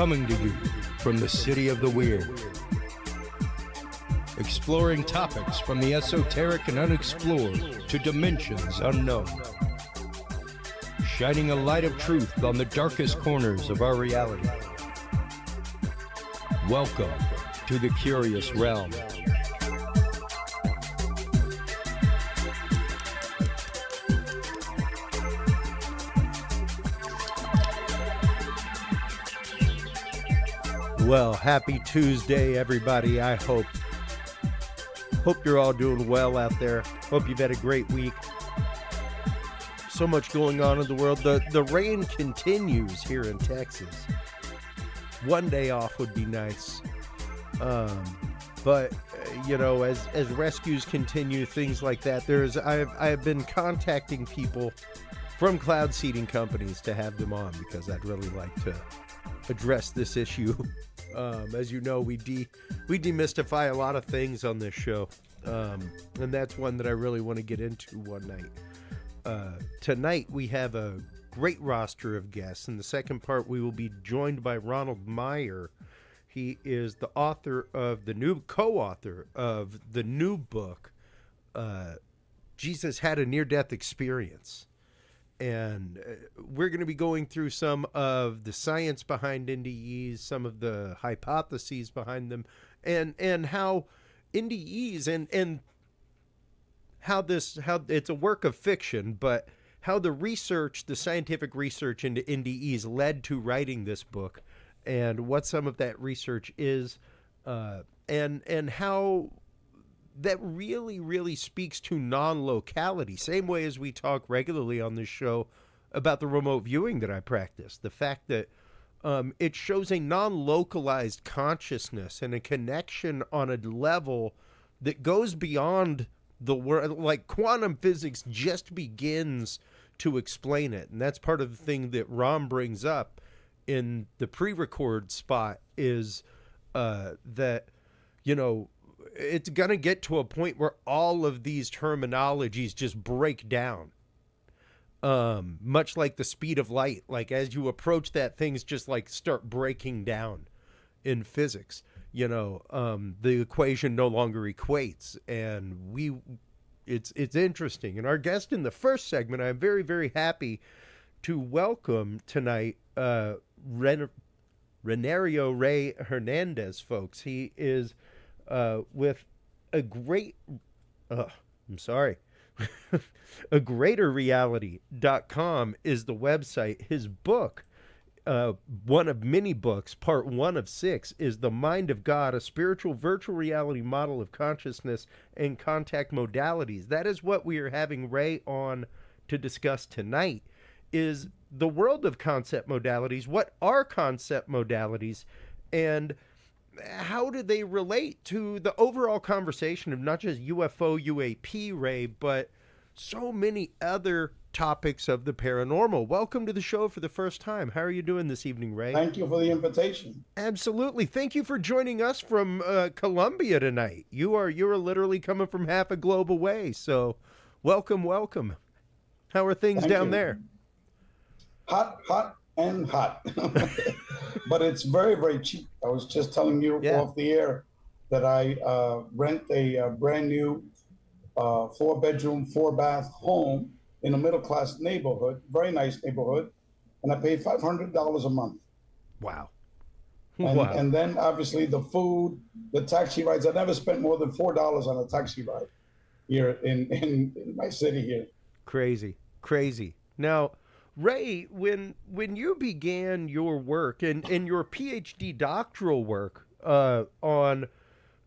Coming to you from the city of the weird. Exploring topics from the esoteric and unexplored to dimensions unknown. Shining a light of truth on the darkest corners of our reality. Welcome to the Curious Realm. Well, happy Tuesday, everybody. I hope you're all doing well out there. Hope you've had a great week. So much going on in the world. The rain continues here in Texas. One day off would be nice. But you know, as rescues continue, things like that, I have been contacting people from cloud seeding companies to have them on because I'd really like to address this issue. As you know, we demystify a lot of things on this show, and that's one that I really want to get into one night. Tonight we have a great roster of guests. In the second part, we will be joined by Ron Meyer. He is the co-author of the new book, Jesus Had a Near-Death Experience. And we're going to be going through some of the science behind NDEs, some of the hypotheses behind them, and how NDEs and how it's a work of fiction, but how the scientific research into NDEs led to writing this book, and what some of that research is, and how that really, really speaks to non-locality. Same way as we talk regularly on this show about the remote viewing that I practice. The fact that it shows a non-localized consciousness and a connection on a level that goes beyond the world. Like quantum physics just begins to explain it. And that's part of the thing that Ron brings up in the pre-record spot is that, you know, it's going to get to a point where all of these terminologies just break down. Much like the speed of light. Like as you approach that, things just like start breaking down in physics. You know, the equation no longer equates. And it's interesting. And our guest in the first segment, I'm very, very happy to welcome tonight Rey Hernandez, folks. He is with a great, agreaterreality.com is the website. His book, one of many books, part 1 of 6, is The Mind of God, a spiritual virtual reality model of consciousness and contact modalities. That is what we are having Ray on to discuss tonight, is the world of concept modalities. What are concept modalities, and how do they relate to the overall conversation of not just UFO, UAP, Ray, but so many other topics of the paranormal? Welcome to the show for the first time. How are you doing this evening, Ray? Thank you for the invitation. Absolutely. Thank you for joining us from Colombia tonight. You're literally coming from half a globe away. So welcome. How are things down there? Hot and hot. But it's very, very cheap. I was just telling you off the air that I rent a brand new 4-bedroom, 4-bath home in a middle-class neighborhood, very nice neighborhood, and I paid $500 a month. Wow. And then obviously the food, the taxi rides. I never spent more than $4 on a taxi ride here in my city here. Crazy. Now, Ray, when you began your work and your Ph.D. doctoral work on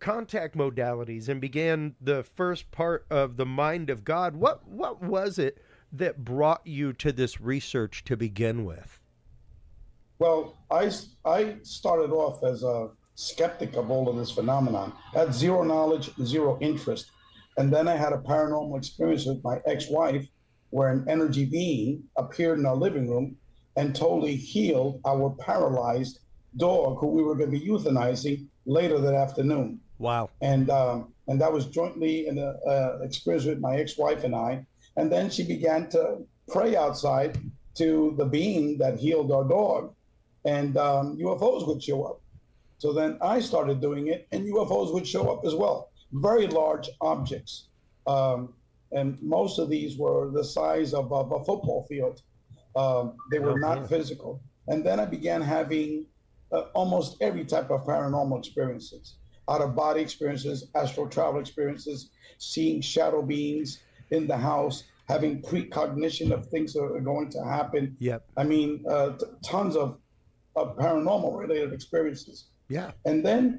contact modalities and began the first part of The Mind of God, what was it that brought you to this research to begin with? Well, I started off as a skeptic of all of this phenomenon. I had zero knowledge, zero interest. And then I had a paranormal experience with my ex-wife where an energy being appeared in our living room and totally healed our paralyzed dog who we were going to be euthanizing later that afternoon. Wow. And that was jointly an experience with my ex-wife and I. And then she began to pray outside to the being that healed our dog. and UFOs would show up. So then I started doing it, and UFOs would show up as well. Very large objects. And most of these were the size of a football field. They were not physical. And then I began having almost every type of paranormal experiences, out of body experiences, astral travel experiences, seeing shadow beings in the house, having precognition of things that are going to happen. Yep. I mean, tons of paranormal related experiences. Yeah. And then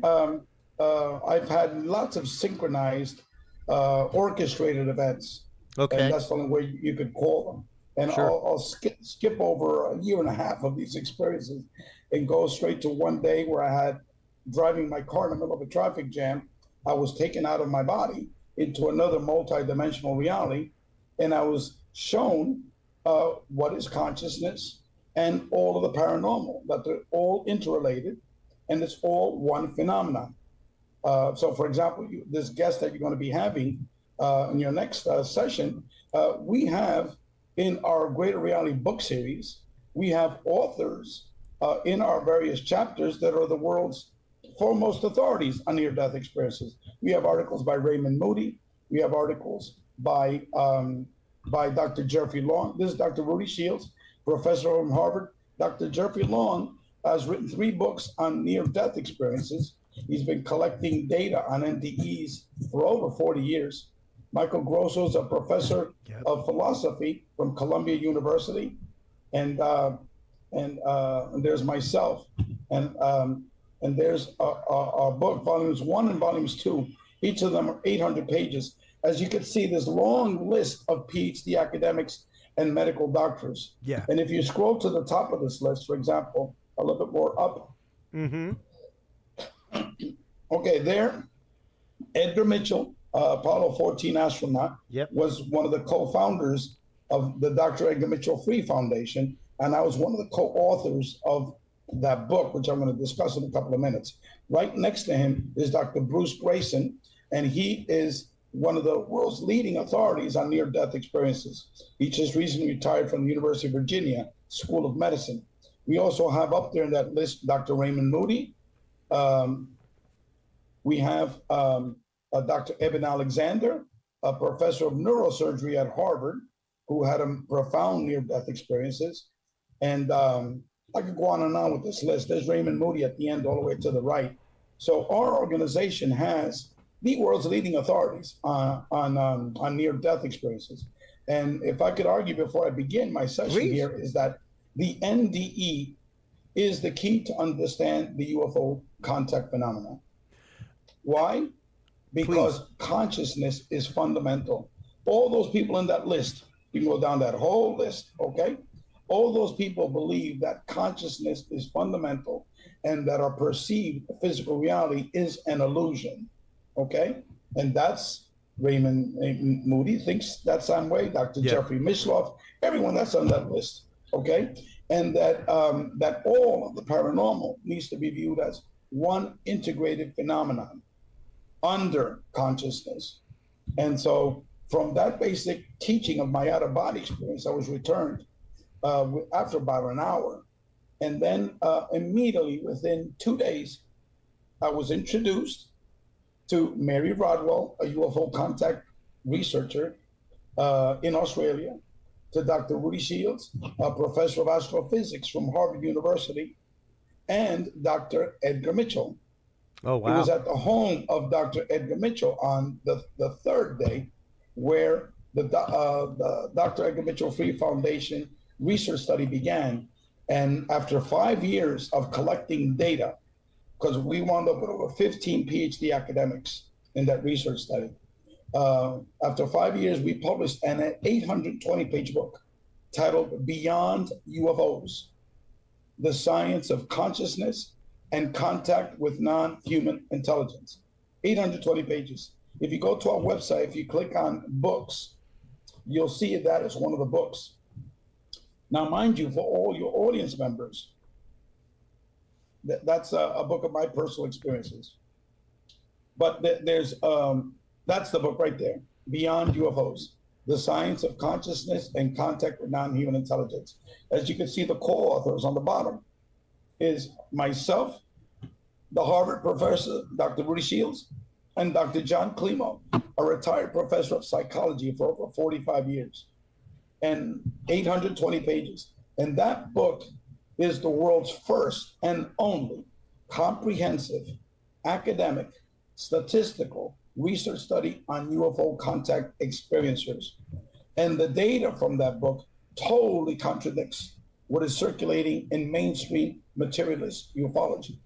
I've had lots of synchronized, orchestrated events. Okay. And that's the only way you could call them. And Sure. I'll skip over a year and a half of these experiences and go straight to one day where I had driving my car in the middle of a traffic jam. I was taken out of my body into another multi-dimensional reality, and I was shown what is consciousness and all of the paranormal, that they're all interrelated, and it's all one phenomenon. So, for example, this guest that you're going to be having in your next session, we have in our Greater Reality book series, we have authors in our various chapters that are the world's foremost authorities on near-death experiences. We have articles by Raymond Moody. We have articles by Dr. Jeffrey Long. This is Dr. Rudy Shields, professor from Harvard. Dr. Jeffrey Long has written 3 books on near-death experiences. He's been collecting data on NDEs for over 40 years. Michael Grosso is a professor of philosophy from Columbia University, and there's myself, and there's our book, volumes 1 and volumes 2. Each of them are 800 pages. As you can see, this long list of Ph.D. academics and medical doctors. Yeah. And if you scroll to the top of this list, for example, a little bit more up. Mm-hmm. Okay, there, Edgar Mitchell, Apollo 14 astronaut, was one of the co-founders of the Dr. Edgar Mitchell Free Foundation, and I was one of the co-authors of that book, which I'm going to discuss in a couple of minutes. Right next to him is Dr. Bruce Grayson, and he is one of the world's leading authorities on near-death experiences. He just recently retired from the University of Virginia School of Medicine. We also have up there in that list Dr. Raymond Moody. We have Dr. Eben Alexander, a professor of neurosurgery at Harvard, who had a profound near-death experiences. And I could go on and on with this list. There's Raymond Moody at the end, all the way to the right. So our organization has the world's leading authorities on near-death experiences. And if I could argue before I begin my session here, is that the NDE is the key to understand the UFO contact phenomenon. Why? Because consciousness is fundamental. All those people in that list, you can go down that whole list, okay? All those people believe that consciousness is fundamental and that our perceived physical reality is an illusion, okay? And that's Raymond Moody thinks that same way, Dr. Jeffrey Mishloff, everyone that's on that list, okay? And that that all of the paranormal needs to be viewed as one integrated phenomenon under consciousness. And so from that basic teaching of my out-of-body experience, I was returned after about an hour. And then immediately within 2 days, I was introduced to Mary Rodwell, a UFO contact researcher in Australia, to Dr. Rudy Shields, a professor of astrophysics from Harvard University, and Dr. Edgar Mitchell. Oh, wow. It was at the home of Dr. Edgar Mitchell on the 3rd day, where the Dr. Edgar Mitchell Free Foundation research study began. And after 5 years of collecting data, because we wound up with over 15 PhD academics in that research study, after 5 years, we published an 820-page book titled Beyond UFOs, The Science of Consciousness and Contact with Non-Human Intelligence. 820 pages. If you go to our website, if you click on books, you'll see that as one of the books. Now, mind you, for all your audience members, that's a book of my personal experiences. But that's the book right there, Beyond UFOs, The Science of Consciousness and Contact with Non-Human Intelligence. As you can see, the co-authors on the bottom. is myself, the Harvard professor, Dr. Rudy Shields, and Dr. John Klimo, a retired professor of psychology for over 45 years, and 820 pages. And that book is the world's first and only comprehensive academic, statistical research study on UFO contact experiencers. And the data from that book totally contradicts what is circulating in mainstream materialist ufology.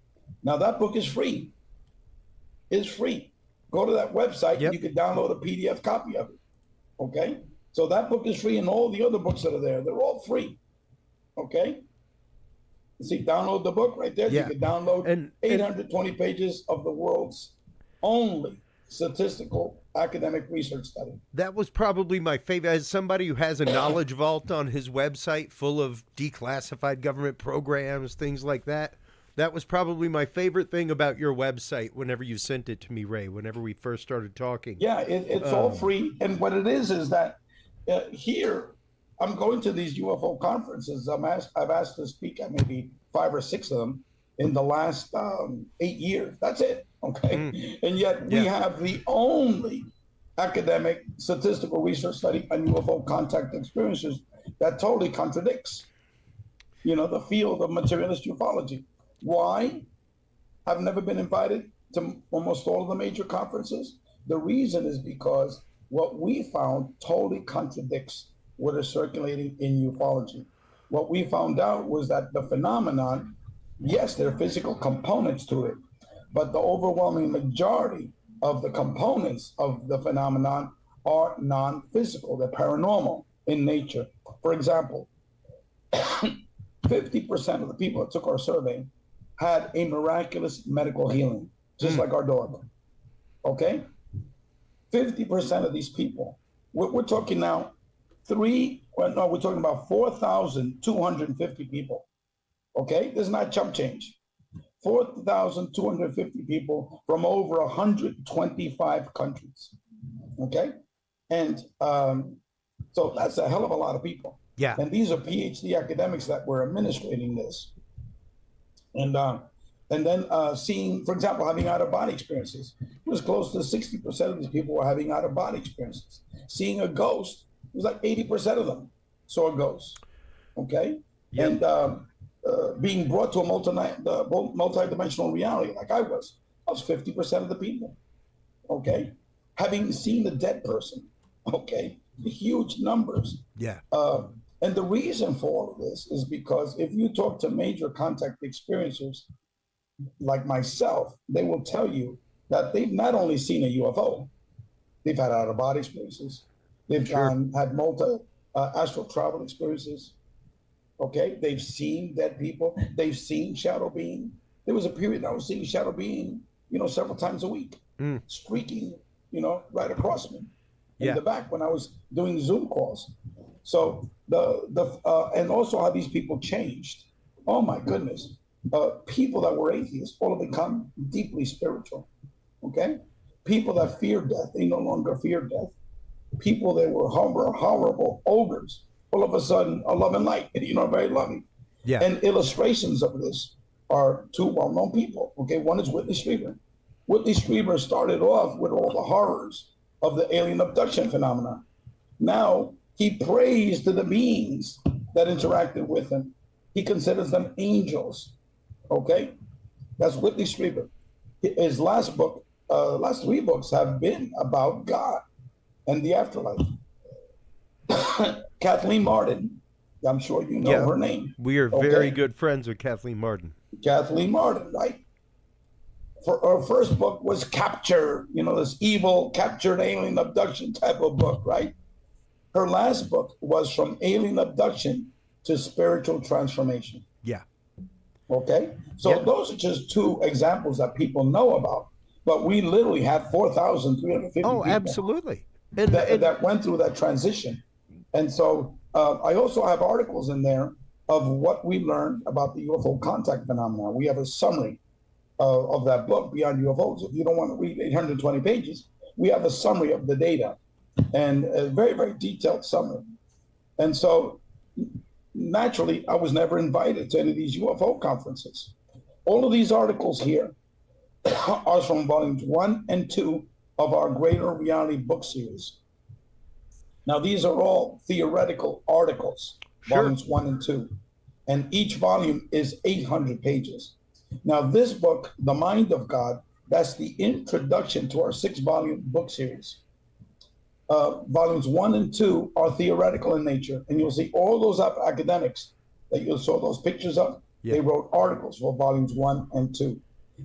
Now, that book is free. It's free. Go to that website, Yep. and you can download a PDF copy of it. Okay? So that book is free, and all the other books that are there, they're all free. Okay? See, download the book right there. Yeah. You can download And 820 pages of the world's only statistical academic research study. that was probably my favorite. As somebody who has a knowledge vault on his website full of declassified government programs, things like that, that was probably my favorite thing about your website whenever you sent it to me, Ray, whenever we first started talking. Yeah, it's all free. And what it is that here, I'm going to these UFO conferences. I've asked to speak at maybe 5 or 6 of them in the last 8 years. That's it. Okay. And yet we have the only academic statistical research study on UFO contact experiences that totally contradicts, the field of materialist ufology. Why? I've never been invited to almost all of the major conferences. The reason is because what we found totally contradicts what is circulating in ufology. What we found out was that the phenomenon, yes, there are physical components to it, but the overwhelming majority of the components of the phenomenon are non-physical. They're paranormal in nature. For example, 50% of the people that took our survey had a miraculous medical healing, just like our dog. Okay? 50% of these people, we're talking now we're talking about 4,250 people. Okay? This is not chump change. 4,250 people from over 125 countries. Okay? And so that's a hell of a lot of people. Yeah. And these are Ph.D. academics that were administrating this. And then seeing, for example, having out-of-body experiences. It was close to 60% of these people were having out-of-body experiences. Seeing a ghost, it was like 80% of them saw a ghost. Okay? Yep. And being brought to a multi-dimensional reality like I was 50% of the people. Okay? Having seen a dead person. Okay? Huge numbers. Yeah. And the reason for all of this is because if you talk to major contact experiencers like myself, they will tell you that they've not only seen a UFO, they've had out-of-body experiences, they've had astral travel experiences. Okay, they've seen dead people, they've seen shadow being. There was a period I was seeing shadow being, several times a week, streaking, right across me in the back when I was doing Zoom calls. So and also how these people changed. Oh my goodness. People that were atheists all have become deeply spiritual. Okay? People that fear death, they no longer fear death. People that were horrible ogres, all of a sudden are love and light, very loving. Yeah. And illustrations of this are 2 well-known people. Okay, one is Whitley Strieber. Whitley Strieber started off with all the horrors of the alien abduction phenomenon. Now he prays to the beings that interacted with him. He considers them angels. Okay, that's Whitley Strieber. His last 3 books have been about God and the afterlife. Kathleen Martin, I'm sure you know her name. We are very good friends with Kathleen Martin. Kathleen Martin, right? For her first book was Capture, this evil captured alien abduction type of book, right? Her last book was From Alien Abduction to Spiritual Transformation. Yeah. Okay? So those are just 2 examples that people know about. But we literally have 4,350 people. Absolutely. That went through that transition. And so I also have articles in there of what we learned about the UFO contact phenomenon. We have a summary of that book, Beyond UFOs. If you don't want to read 820 pages, we have a summary of the data and a very, very detailed summary. And so naturally, I was never invited to any of these UFO conferences. All of these articles here are from volumes 1 and 2 of our Greater Reality book series. Now, these are all theoretical articles, volumes 1 and 2, and each volume is 800 pages. Now, this book, The Mind of God, that's the introduction to our 6-volume book series. Volumes 1 and 2 are theoretical in nature, and you'll see all those academics that you saw those pictures of, they wrote articles for volumes 1 and 2.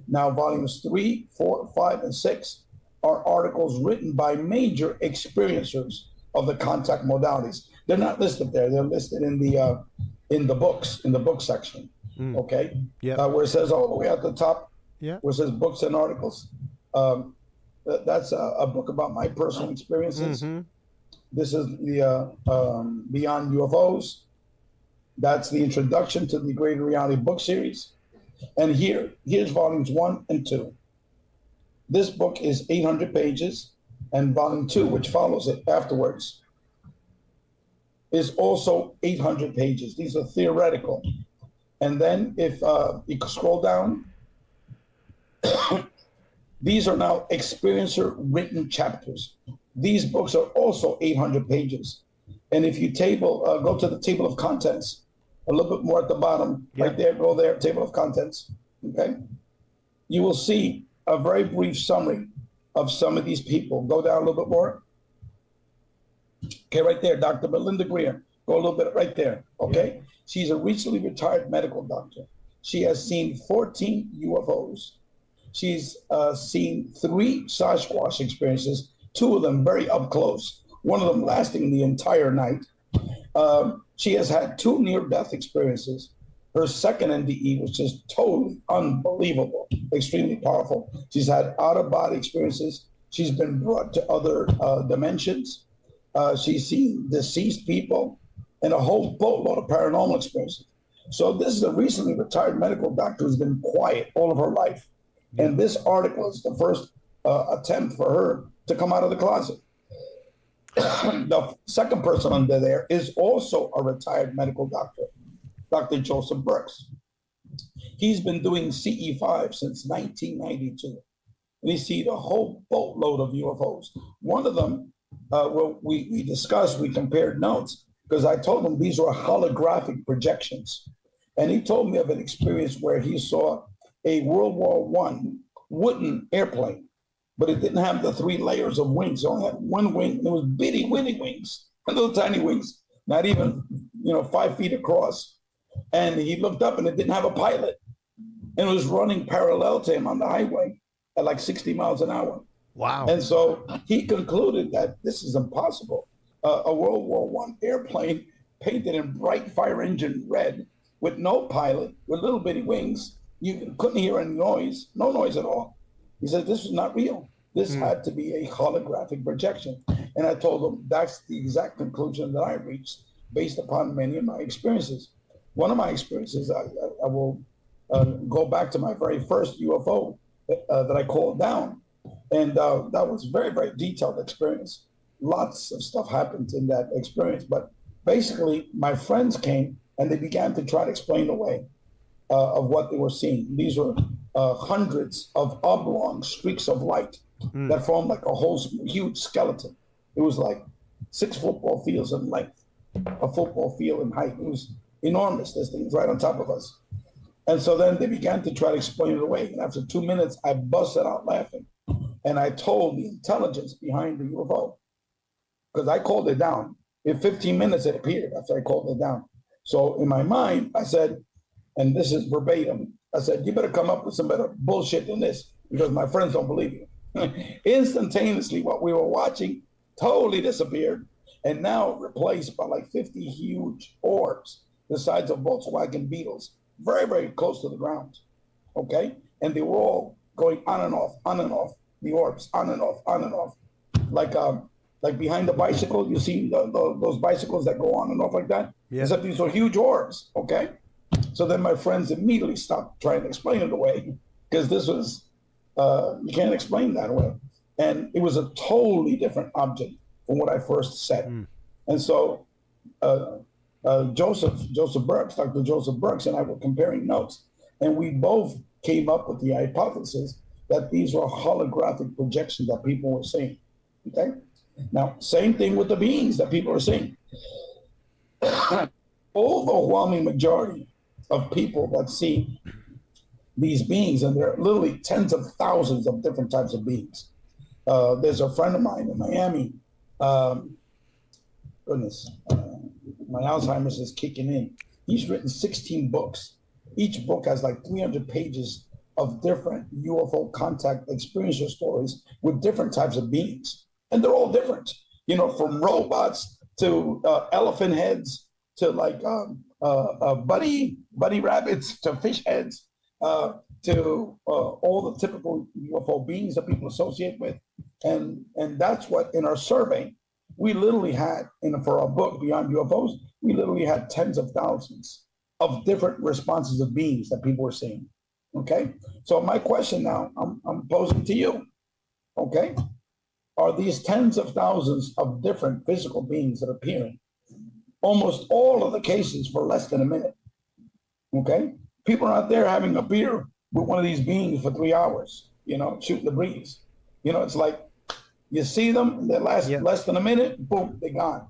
Now, volumes 3, 4, 5, and 6 are articles written by major experiencers of the contact modalities. They're not listed there. They're listed in the books, in the book section. Okay? Where it says all the way at the top, where it says books and articles. That's a book about my personal experiences. This is the Beyond UFOs. That's the introduction to the Greater Reality book series. And here's volumes 1 and 2. This book is 800 pages, and volume 2, which follows it afterwards, is also 800 pages. These are theoretical. And then if you scroll down, these are now experiencer written chapters. These books are also 800 pages. And if you go to the table of contents, a little bit more at the bottom, right there, go there, table of contents, okay? You will see a very brief summary of some of these people. Go down a little bit more. Okay, right there, Dr. Melinda Greer. Go a little bit right there, okay? She's a recently retired medical doctor. She has seen 14 UFOs. She's seen 3 Sasquatch experiences, 2 of them very up close, one of them lasting the entire night. She has had 2 near-death experiences. Her second NDE was just totally unbelievable, extremely powerful. She's had out-of-body experiences. She's been brought to other dimensions. She's seen deceased people and a whole boatload of paranormal experiences. So this is a recently retired medical doctor who's been quiet all of her life. And this article is the first attempt for her to come out of the closet. The second person under there is also a retired medical doctor, Dr. Joseph Burks. He's been doing CE5 since 1992. And he's seen a whole boatload of UFOs. One of them, we discussed, we compared notes, because I told him these were holographic projections. And he told me of an experience where he saw a World War I wooden airplane, but it didn't have the 3 layers of wings. It only had 1 wing. It was bitty wings, little tiny wings, not even 5 feet across. And he looked up and it didn't have a pilot. And it was running parallel to him on the highway at like 60 miles an hour. Wow. And so he concluded that this is impossible. A World War I airplane painted in bright fire engine red with no pilot, with little bitty wings. You couldn't hear any noise, no noise at all. He said, this was not real. This had to be a holographic projection. And I told him that's the exact conclusion that I reached based upon many of my experiences. One of my experiences, I will go back to my very first UFO that I called down. And that was very, very detailed experience. Lots of stuff happened in that experience. But basically, my friends came and they began to try to explain away of what they were seeing. These were hundreds of oblong streaks of light that formed like a whole huge skeleton. It was like 6 football fields in length, a football field in height. It was enormous, this thing was right on top of us. And so then they began to try to explain it away. And after 2 minutes, I busted out laughing. And I told the intelligence behind the UFO, because I called it down. In 15 minutes, it appeared after I called it down. So in my mind, I said, and this is verbatim, I said, you better come up with some better bullshit than this, because my friends don't believe you. Instantaneously, what we were watching totally disappeared, and now replaced by like 50 huge orbs the size of Volkswagen Beetles, very, very close to the ground, okay? And they were all going on and off, the orbs, on and off, like behind the bicycle, you see those bicycles that go on and off like that? Yeah. Except these are huge orbs, okay? So then my friends immediately stopped trying to explain it away, because this was, you can't explain that away. And it was a totally different object from what I first said. And so Joseph Burks, Dr. Joseph Burks, and I were comparing notes, and we both came up with the hypothesis that these were holographic projections that people were seeing. Okay, now same thing with the beings that people are seeing. Overwhelming majority of people that see these beings, and there are literally tens of thousands of different types of beings. There's a friend of mine in Miami. My Alzheimer's is kicking in. He's written 16 books. Each book has like 300 pages of different UFO contact experiencer stories with different types of beings. And they're all different, you know, from robots to elephant heads to like bunny rabbits to fish heads to all the typical UFO beings that people associate with. And that's what in our survey, we literally had, for our book, Beyond UFOs, we literally had tens of thousands of different responses of beings that people were seeing. Okay? So my question now, I'm posing to you, okay? Are these tens of thousands of different physical beings that are appearing, almost all of the cases for less than a minute, okay? People are out there having a beer with one of these beings for 3 hours, you know, shooting the breeze. You know, it's like, you see them, they last less than a minute, boom, they're gone.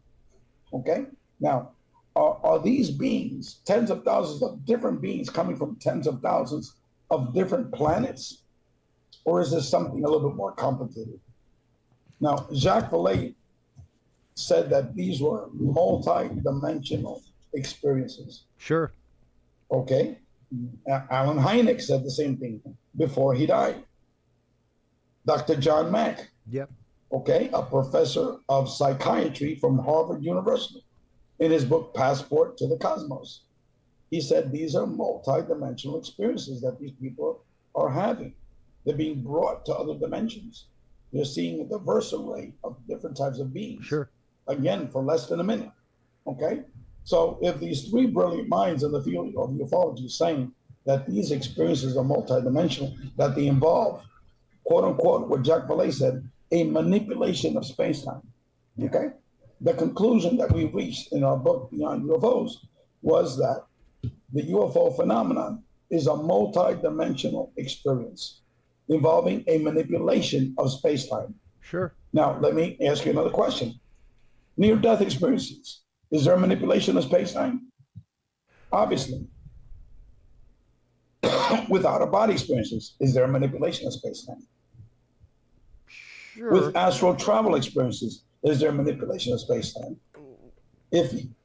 Okay? Now, are these beings, tens of thousands of different beings coming from tens of thousands of different planets? Or is this something a little bit more complicated? Now, Jacques Vallée said that these were multi-dimensional experiences. Sure. Okay? Alan Hynek said the same thing before he died. Dr. John Mack. Yep. Okay, a professor of psychiatry from Harvard University, in his book Passport to the Cosmos, he said these are multi-dimensional experiences that these people are having. They're being brought to other dimensions. They're seeing a diverse array of different types of beings. Sure. Again, for less than a minute. Okay, so if these three brilliant minds in the field of ufology saying that these experiences are multi-dimensional, that they involve, quote unquote, what Jacques Vallée said, a manipulation of space-time. Okay? The conclusion that we reached in our book, Beyond UFOs, was that the UFO phenomenon is a multi-dimensional experience involving a manipulation of space-time. Sure. Now, let me ask you another question. Near-death experiences, is there a manipulation of space-time? Obviously. Without a body experiences, is there a manipulation of space-time? Sure. With astral travel experiences, is there manipulation of space-time?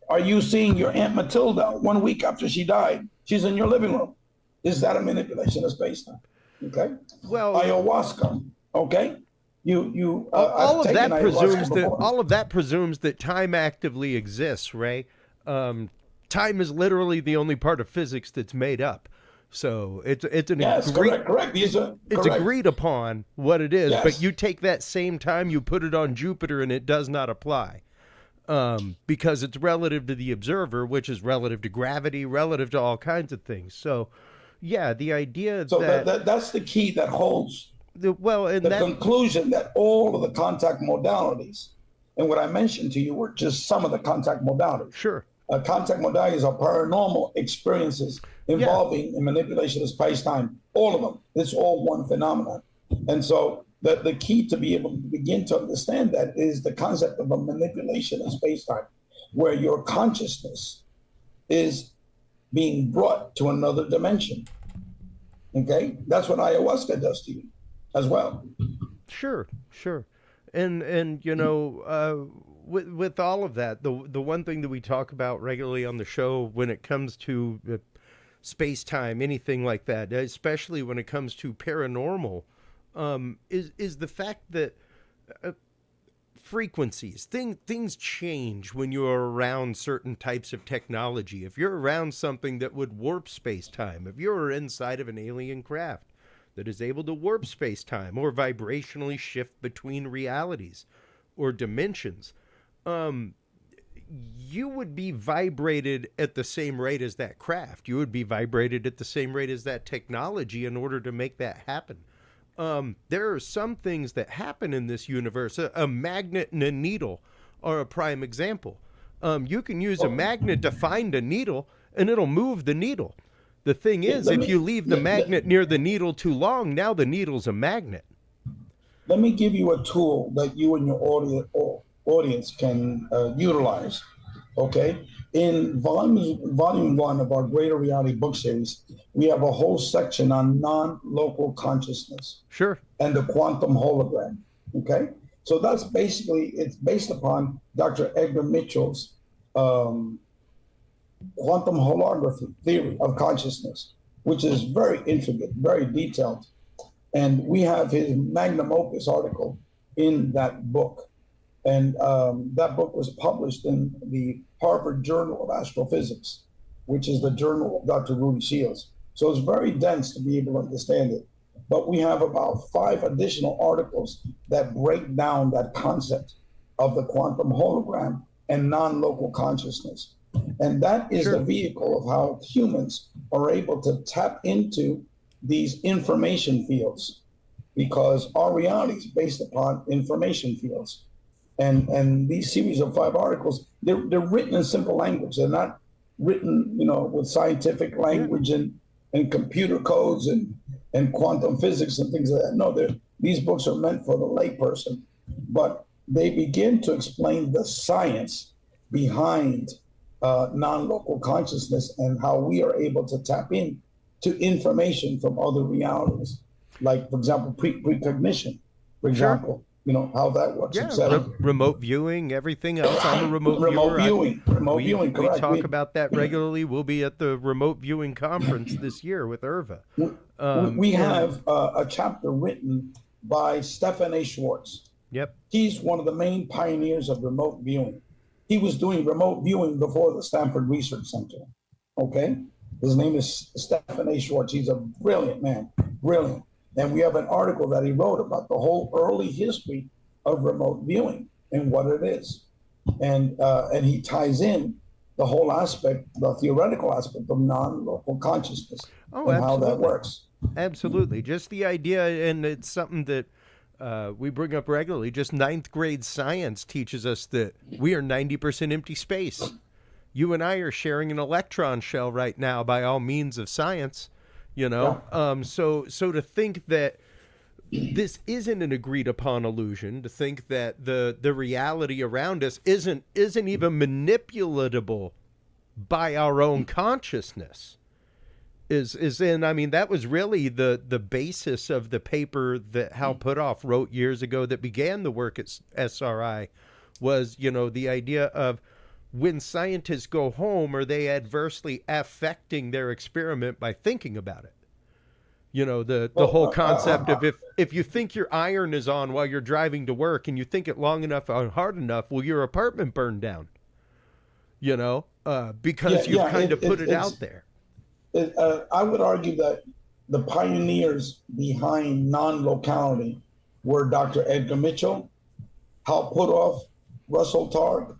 Are you seeing your Aunt Matilda 1 week after she died? She's in your living room. Is that a manipulation of space-time? Okay. Well, ayahuasca. Okay. All of that presumes that time actively exists, Ray. Time is literally the only part of physics that's made up. So it's correct. It's agreed upon what it is, yes. But you take that same time, you put it on Jupiter, and it does not apply because it's relative to the observer, which is relative to gravity, relative to all kinds of things. So, yeah, the idea that's the key that holds the conclusion that all of the contact modalities, and what I mentioned to you were just some of the contact modalities. Sure. Contact modalities are paranormal experiences involving a manipulation of space-time. All of them. It's all one phenomenon. And so the key to be able to begin to understand that is the concept of a manipulation of space-time, where your consciousness is being brought to another dimension. Okay? That's what ayahuasca does to you as well. Sure. And you know, with all of that, the one thing that we talk about regularly on the show when it comes to space-time, anything like that, especially when it comes to paranormal, is the fact that frequencies, things change when you're around certain types of technology. If you're around something that would warp space-time, if you're inside of an alien craft that is able to warp space-time or vibrationally shift between realities or dimensions, you would be vibrated at the same rate as that craft. You would be vibrated at the same rate as that technology in order to make that happen. There are some things that happen in this universe. A magnet and a needle are a prime example. You can use a magnet to find a needle, and it'll move the needle. The thing is, if you leave the magnet near the needle too long, now the needle's a magnet. Let me give you a tool that you and your audience can utilize. Okay, in volume 1 of our Greater Reality book series, we have a whole section on non-local consciousness. Sure. And the quantum hologram. Okay, so that's basically, it's based upon Dr. Edgar Mitchell's quantum holography theory of consciousness, which is very intricate, very detailed. And we have his magnum opus article in that book. And that book was published in the Harvard Journal of Astrophysics, which is the journal of Dr. Rudy Shields. So it's very dense to be able to understand it. But we have about 5 additional articles that break down that concept of the quantum hologram and non-local consciousness. And that is the vehicle of how humans are able to tap into these information fields, because our reality is based upon information fields. And these series of 5 articles, they're written in simple language. They're not written, with scientific language and computer codes and quantum physics and things like that. No, these books are meant for the layperson, but they begin to explain the science behind non-local consciousness and how we are able to tap in to information from other realities, like, for example, precognition, for example. How that works. Yeah, remote viewing, everything else. I'm a remote viewer. Remote viewing, correct. We talk about that regularly. We'll be at the remote viewing conference this year with Irva. We have a chapter written by Stephen A. Schwartz. Yep. He's one of the main pioneers of remote viewing. He was doing remote viewing before the Stanford Research Center. Okay? His name is Stephen A. Schwartz. He's a brilliant man, brilliant. And we have an article that he wrote about the whole early history of remote viewing and what it is. And he ties in the whole aspect, the theoretical aspect of non-local consciousness and how that works. Absolutely. Just the idea, and it's something that we bring up regularly, just 9th grade science teaches us that we are 90% empty space. You and I are sharing an electron shell right now by all means of science. So to think that this isn't an agreed upon illusion, to think that the reality around us isn't even manipulatable by our own consciousness that was really the basis of the paper that Hal Puthoff wrote years ago that began the work at SRI, was, the idea of, when scientists go home, are they adversely affecting their experiment by thinking about it? The whole concept of if you think your iron is on while you're driving to work and you think it long enough or hard enough, will your apartment burn down? Because you've kind of put it out there. I would argue that the pioneers behind non-locality were Dr. Edgar Mitchell, Hal Puthoff, Russell Targ,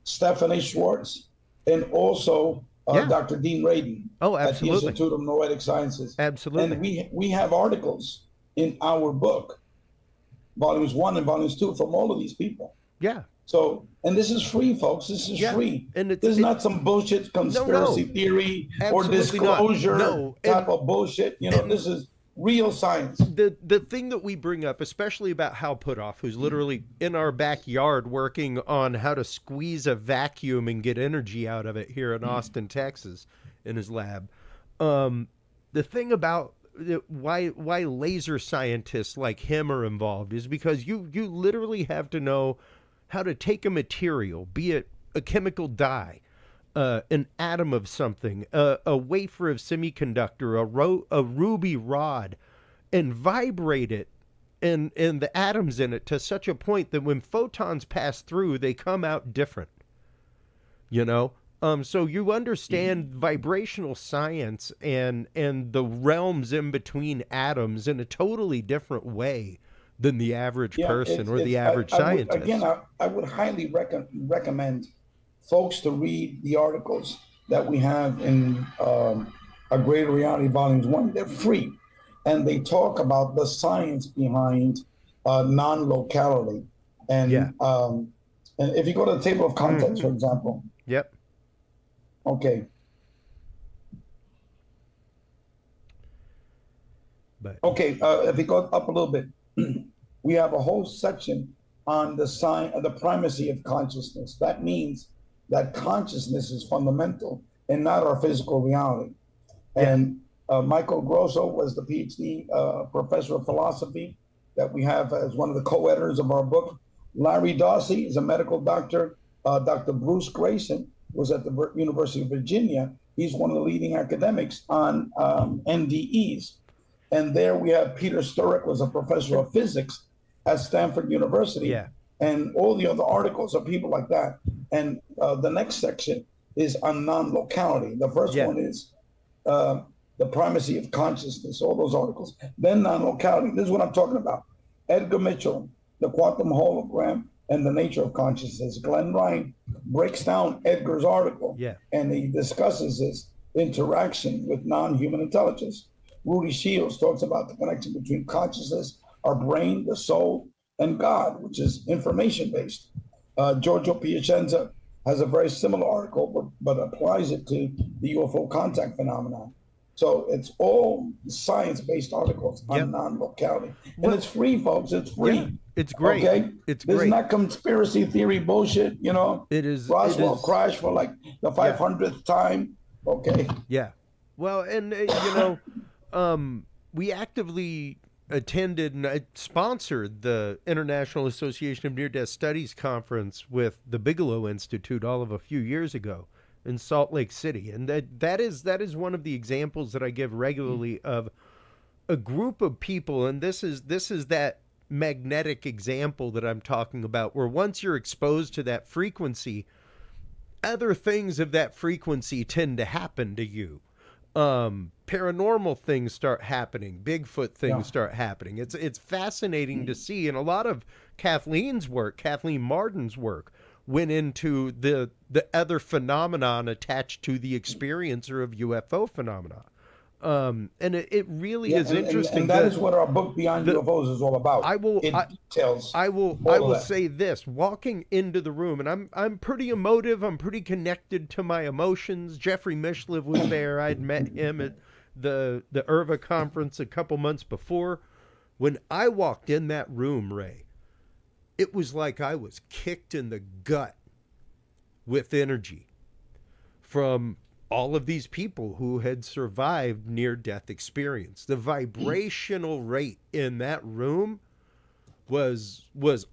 Stephen A. Schwartz, and also Dr. Dean Radin at the Institute of Noetic Sciences. Absolutely. And we have articles in our book, volumes 1 and volumes 2, from all of these people. Yeah. So, and this is free, folks. This is free. And this is not some bullshit conspiracy theory or disclosure type of bullshit. This is real science. The thing that we bring up, especially about Hal Puthoff, who's literally in our backyard working on how to squeeze a vacuum and get energy out of it here in Austin, Texas, in his lab. The thing about why laser scientists like him are involved is because you literally have to know how to take a material, be it a chemical dye, an atom of something, a wafer of semiconductor, a ruby rod, and vibrate it and the atoms in it to such a point that when photons pass through, they come out different. So you understand vibrational science and the realms in between atoms in a totally different way than the average person or the average scientist. I would highly recommend folks to read the articles that we have in A Greater Reality Volumes 1. They're free. And they talk about the science behind non-locality. And And if you go to the table of contents, for example, Yep. okay. But Okay, if you go up a little bit, we have a whole section on the sign of the primacy of consciousness. That means that consciousness is fundamental and not our physical reality. Yeah. And Michael Grosso was the Ph.D. Professor of philosophy that we have as one of the co-editors of our book. Larry Dawsey is a medical doctor. Dr. Bruce Grayson was at the University of Virginia. He's one of the leading academics on NDEs. And there we have Peter Sturrock, was a professor of physics at Stanford University. Yeah. And all the other articles are people like that. And the next section is on non-locality. The first one is the primacy of consciousness, all those articles. Then non-locality, this is what I'm talking about. Edgar Mitchell, the quantum hologram and the nature of consciousness. Glenn Ryan breaks down Edgar's article, and he discusses his interaction with non-human intelligence. Rudy Shields talks about the connection between consciousness, our brain, the soul, and God, which is information-based. Giorgio Piacenza has a very similar article, but applies it to the UFO contact phenomenon. So it's all science-based articles on non-locality. And it's free, folks. It's free. Yeah, it's great. Okay? It's This great. is not conspiracy theory bullshit, you know? It is. Roswell crashed for like the 500th time. Okay? Yeah. Well, and, we actively attended and sponsored the International Association of Near-Death Studies conference with the Bigelow Institute all of a few years ago in Salt Lake City. And that is one of the examples that I give regularly of a group of people, and this is that magnetic example that I'm talking about, where once you're exposed to that frequency, other things of that frequency tend to happen to you. Paranormal things start happening, Bigfoot things start happening. It's fascinating to see. And a lot of Kathleen Martin's work went into the other phenomenon attached to the experiencer of UFO phenomena. And it really is interesting. And that is what our book Beyond UFOs is all about. I will say this: walking into the room, and I'm pretty emotive. I'm pretty connected to my emotions. Jeffrey Mishlev was there. I'd met him at the IRVA conference a couple months before. When I walked in that room, Ray, it was like I was kicked in the gut with energy from all of these people who had survived near-death experience. The vibrational rate in that room was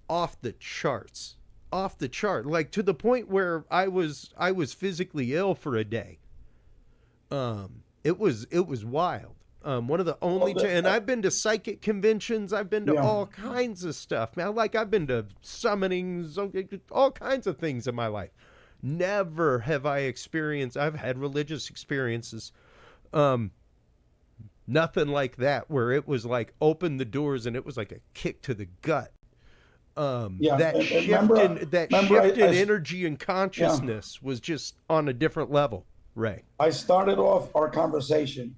off the charts, like to the point where I was physically ill for a day. It was wild. One of the only, and I've been to psychic conventions. I've been to all kinds of stuff, man. Like I've been to summonings, all kinds of things in my life. Never have I experienced, I've had religious experiences, nothing like that, where it was like open the doors and it was like a kick to the gut. That shift in energy and consciousness was just on a different level, Ray. I started off our conversation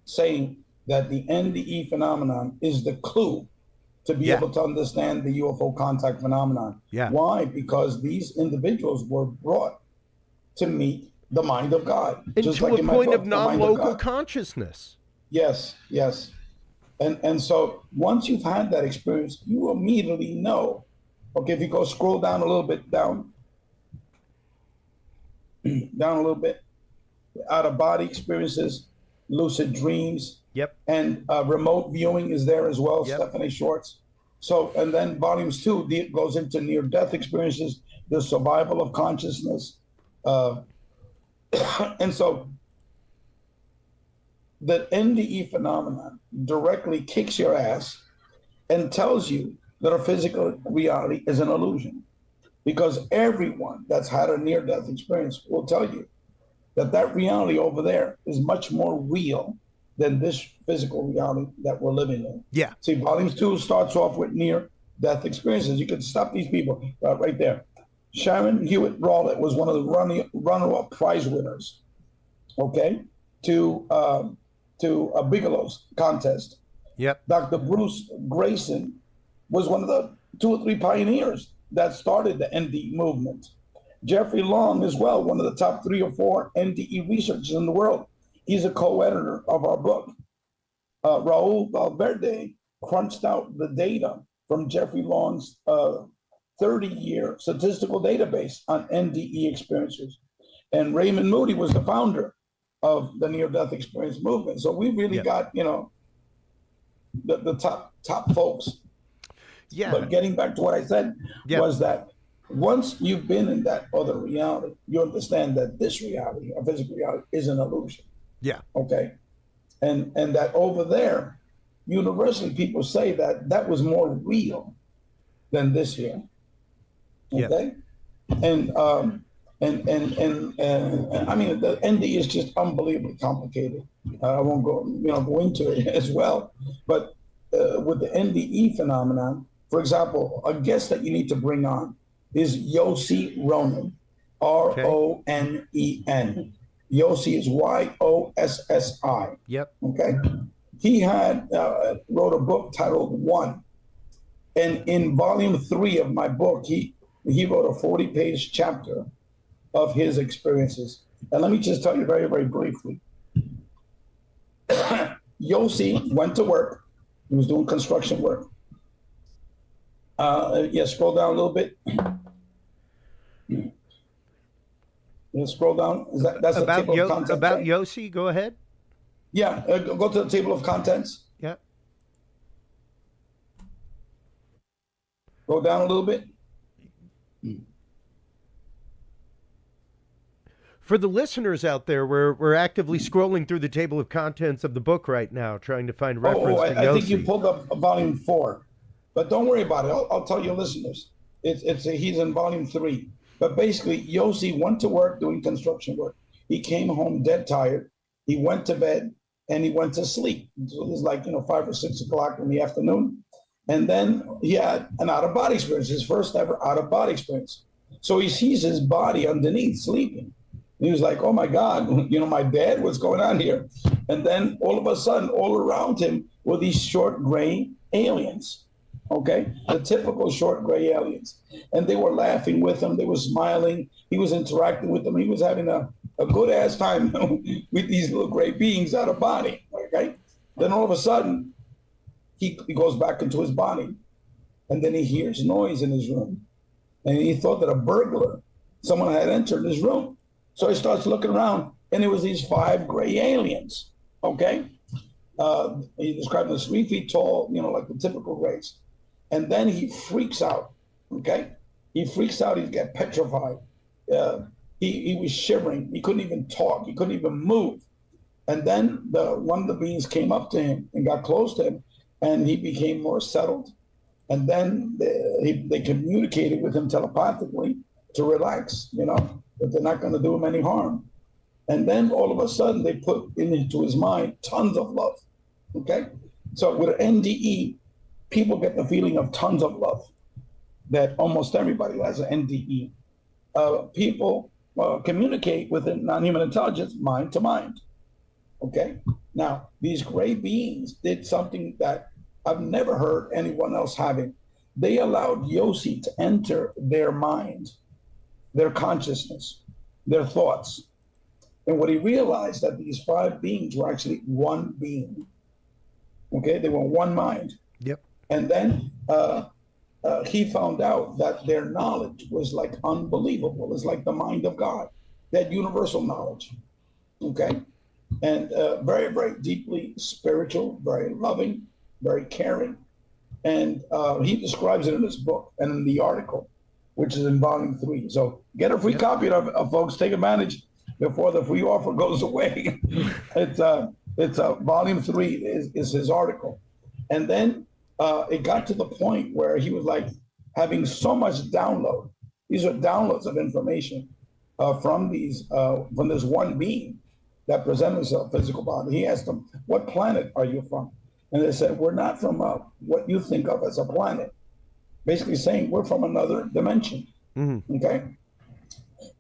saying that the NDE phenomenon is the clue to be able to understand the UFO contact phenomenon. Why? Because these individuals were brought to meet the mind of God. And just to like a point of non-local consciousness. Yes. And so once you've had that experience, you immediately know. Okay, if you go scroll down a little bit, down a little bit, out-of-body experiences, lucid dreams, and remote viewing is there as well, Stephanie Schwartz. So, and then volumes 2 goes into near-death experiences, the survival of consciousness. And so the NDE phenomenon directly kicks your ass and tells you that our physical reality is an illusion. Because everyone that's had a near-death experience will tell you that reality over there is much more real than this physical reality that we're living in. See, volume 2 starts off with near-death experiences. You can stop these people right there. Sharon Hewitt Rawlett was one of the runner-up prize winners, to a Bigelow's contest. Dr. Bruce Grayson was one of the 2 or 3 pioneers that started the NDE movement. Jeffrey Long as well, one of the top 3 or 4 NDE researchers in the world. He's a co-editor of our book. Raul Valverde crunched out the data from Jeffrey Long's 30-year statistical database on NDE experiences. And Raymond Moody was the founder of the near-death experience movement. So we really got, the top folks. Yeah. But getting back to what I said was that once you've been in that other reality, you understand that this reality, a physical reality, is an illusion. Yeah. Okay. And that over there, universally, people say that that was more real than this here. Okay. And I mean, the NDE is just unbelievably complicated. I won't go into it as well. But with the NDE phenomenon, for example, a guest that you need to bring on is Yossi Ronen, Ronen. Yossi is Yossi. Yep. Okay. He wrote a book titled One. And in volume 3 of my book, he wrote a 40-page chapter of his experiences. And let me just tell you very, very briefly. Yossi went to work. He was doing construction work. Scroll down a little bit. Scroll down. That's about the table of contents. About Yossi, go ahead. Yeah, go to the table of contents. Yeah. Go down a little bit. For the listeners out there, we're actively scrolling through the table of contents of the book right now, trying to find reference to Yossi. I think you pulled up volume 4, but don't worry about it. I'll tell your listeners. He's in volume 3. But basically, Yossi went to work doing construction work. He came home dead tired. He went to bed and he went to sleep. So it was like 5 or 6 o'clock in the afternoon. And then he had an out-of-body experience, his first ever out-of-body experience. So he sees his body underneath sleeping. He was like, oh my God, my dad, what's going on here? And then all of a sudden, all around him were these short gray aliens, okay? The typical short gray aliens. And they were laughing with him. They were smiling. He was interacting with them. He was having a good ass time with these little gray beings out of body, okay? Then all of a sudden, he goes back into his body. And then he hears noise in his room. And he thought that a burglar, someone had entered his room. So he starts looking around, and it was these 5 gray aliens, okay? He described them as 3 feet tall, like the typical race. And then he freaks out, okay? He freaks out, he gets petrified. He was shivering, he couldn't even talk, he couldn't even move. And then one of the beings came up to him and got close to him, and he became more settled. And then they communicated with him telepathically to relax, that they're not going to do him any harm. And then all of a sudden they put into his mind tons of love, okay? So with an NDE, people get the feeling of tons of love, that almost everybody has an NDE. People communicate with non-human intelligence mind to mind, okay? Now, these gray beings did something that I've never heard anyone else having. They allowed Yossi to enter their mind, their consciousness, their thoughts. And what he realized that these 5 beings were actually one being. Okay, they were one mind. Yep. And then he found out that their knowledge was like unbelievable. It's like the mind of God, that universal knowledge. Okay, and very, very deeply spiritual, very loving, very caring. And he describes it in his book and in the article, which is in volume 3. So get a free copy of it, folks. Take advantage before the free offer goes away. It's volume 3 is his article. And then it got to the point where he was like having so much download. These are downloads of information from this one being that presented himself physical body. He asked them, what planet are you from? And they said, we're not from what you think of as a planet. Basically saying we're from another dimension, okay?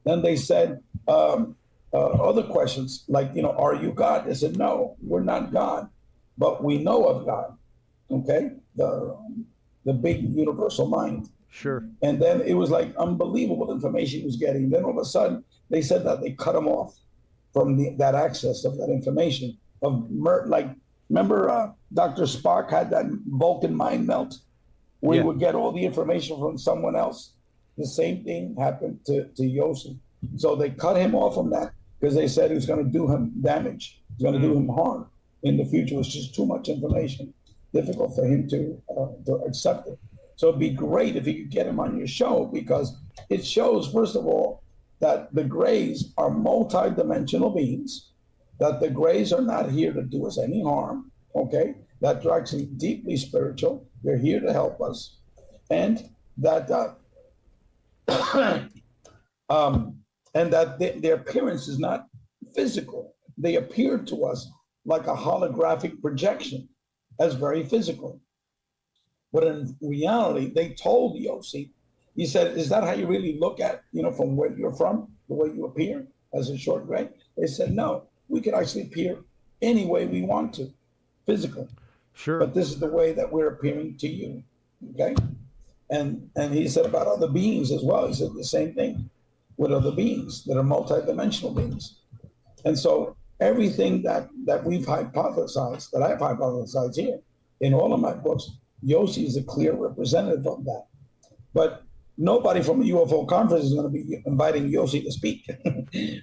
Then they said other questions like, are you God? They said, no, we're not God, but we know of God, okay? The big universal mind. Sure. And then it was like unbelievable information he was getting. Then all of a sudden, they said that they cut him off from that access of that information. Like, remember Dr. Spock had that Vulcan mind melt where he would get all the information from someone else? The same thing happened to Yossi. So they cut him off from that because they said it was going to do him damage. It's going to do him harm in the future. It was just too much information, difficult for him to accept it. So it'd be great if you could get him on your show, because it shows, first of all, that the Greys are multi-dimensional beings, that the Greys are not here to do us any harm, okay? That they're actually deeply spiritual. They're here to help us. And that their appearance is not physical. They appear to us like a holographic projection as very physical. But in reality, they told Yossi, he said, is that how you really look at, from where you're from, the way you appear as a short gray? They said, no, we could actually appear any way we want to, physical. Sure. But this is the way that we're appearing to you, okay? And he said about other beings as well. He said the same thing with other beings that are multidimensional beings. And so everything that we've hypothesized, that I've hypothesized here in all of my books, Yossi is a clear representative of that. But nobody from a UFO conference is going to be inviting Yossi to speak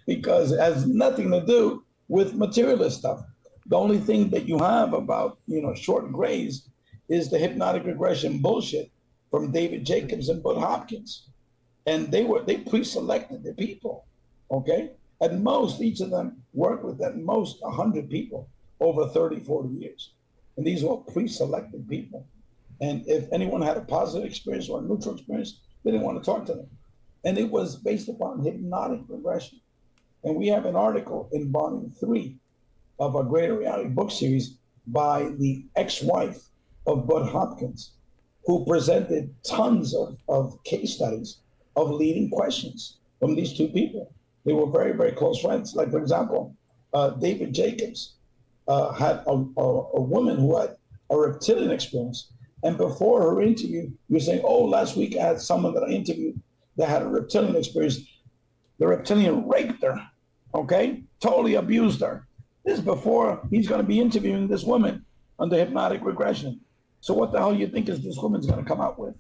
because it has nothing to do with materialist stuff. The only thing that you have about, short grays is the hypnotic regression bullshit from David Jacobs and Bud Hopkins. And they pre-selected the people, okay? At most, each of them worked with at most 100 people over 30, 40 years. And these were pre-selected people. And if anyone had a positive experience or a neutral experience, they didn't want to talk to them. And it was based upon hypnotic regression. And we have an article in volume 3 of a Greater Reality book series by the ex-wife of Bud Hopkins, who presented tons of case studies of leading questions from these two people. They were very, very close friends. Like, for example, David Jacobs had a woman who had a reptilian experience. And before her interview, you're saying, oh, last week I had someone that I interviewed that had a reptilian experience. The reptilian raped her, okay? Totally abused her. This is before he's going to be interviewing this woman under hypnotic regression. So what the hell do you think is this woman's going to come out with?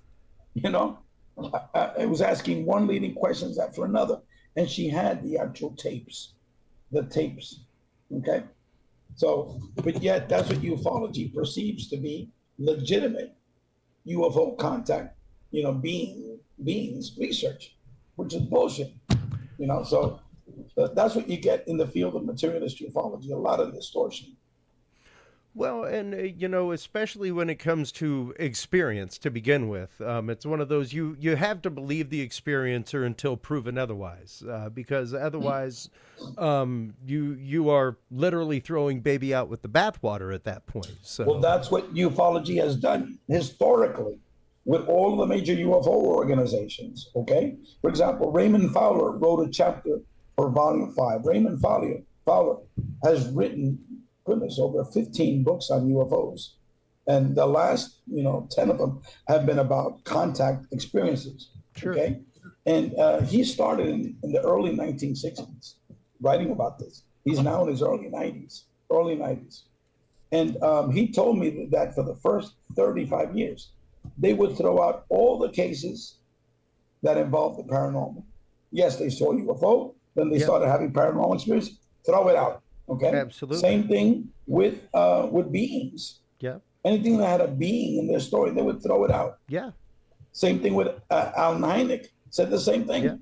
I was asking one leading questions after another, and she had the actual tapes, okay? So, but yet that's what ufology perceives to be legitimate UFO contact, beings research, which is bullshit, so that's what you get in the field of materialist ufology, a lot of distortion. Well, and, especially when it comes to experience to begin with, it's one of those you have to believe the experiencer until proven otherwise, because otherwise you are literally throwing baby out with the bathwater at that point. So. Well, that's what ufology has done historically with all the major UFO organizations, okay? For example, Raymond Fowler wrote a chapter for Volume 5. Raymond Fowler has written over 15 books on UFOs. And the last, 10 of them have been about contact experiences, sure. Okay? And he started in the early 1960s writing about this. He's now in his early 90s. And he told me that for the first 35 years, they would throw out all the cases that involved the paranormal. Yes, they saw UFO, then they started having paranormal experience, throw it out. Okay. Absolutely. Same thing with beings. Yeah. Anything that had a being in their story, they would throw it out. Yeah. Same thing with Al Hynek said the same thing. Yeah.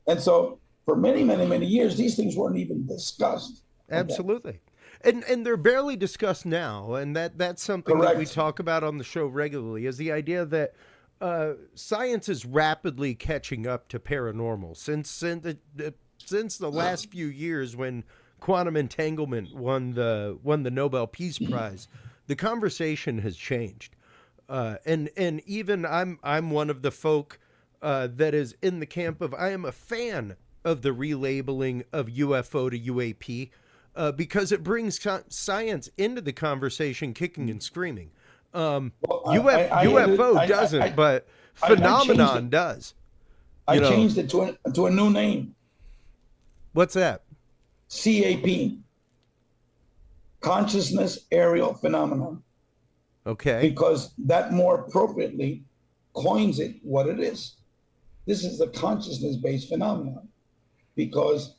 And so for many, many, many years, these things weren't even discussed. Absolutely. Okay. And they're barely discussed now, and that's something Correct. that we talk about on the show regularly, is the idea that science is rapidly catching up to paranormal since the last few years when quantum entanglement won the Nobel Peace Prize. The conversation has changed, and even I'm one of the folk that is in the camp of I am a fan of the relabeling of UFO to UAP because it brings science into the conversation, kicking and screaming. UFO doesn't, but phenomenon does. I changed it to a new name. What's that? CAP, consciousness aerial phenomenon. Okay. Because that more appropriately coins it what it is. This is a consciousness-based phenomenon because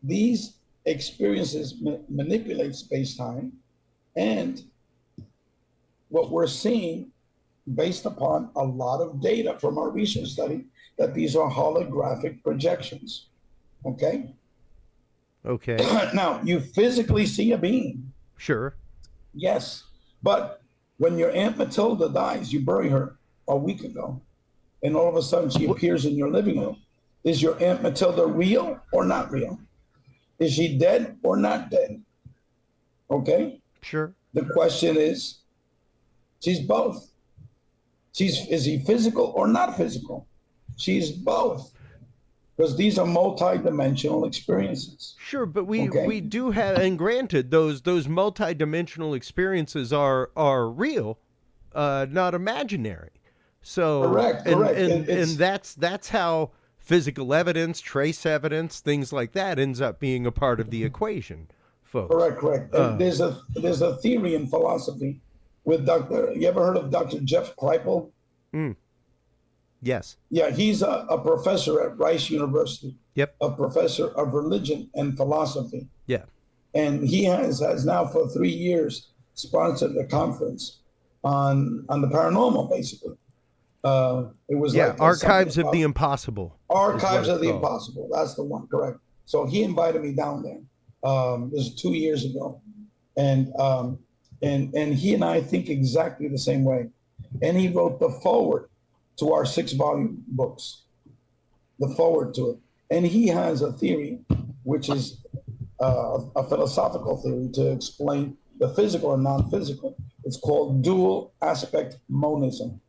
these experiences manipulate space-time, and what we're seeing based upon a lot of data from our research study that these are holographic projections. Okay? Okay. Now, you physically see a being. Sure. Yes. But when your Aunt Matilda dies, you bury her a week ago, and all of a sudden she appears in your living room. Is your Aunt Matilda real or not real? Is she dead or not dead? Okay? Sure. The question is, she's both. Is he physical or not physical? She's both. Because these are multi-dimensional experiences. Sure, but we do have, and granted, those multi-dimensional experiences are real, not imaginary. So correct. And that's how physical evidence, trace evidence, things like that ends up being a part of the equation, folks. Correct. There's a theory in philosophy with you ever heard of Dr. Jeff Kripal? Yes. Yeah, he's a professor at Rice University. Yep. A professor of religion and philosophy. Yeah. And he has now for 3 years sponsored a conference on the paranormal, basically. It was Archives of the Impossible. Archives of the Impossible. That's the one, correct. So he invited me down there. This was 2 years ago, and he and I think exactly the same way. And he wrote the foreword to our 6-volume books, the forward to it. And he has a theory, which is a philosophical theory to explain the physical and non-physical. It's called dual aspect monism.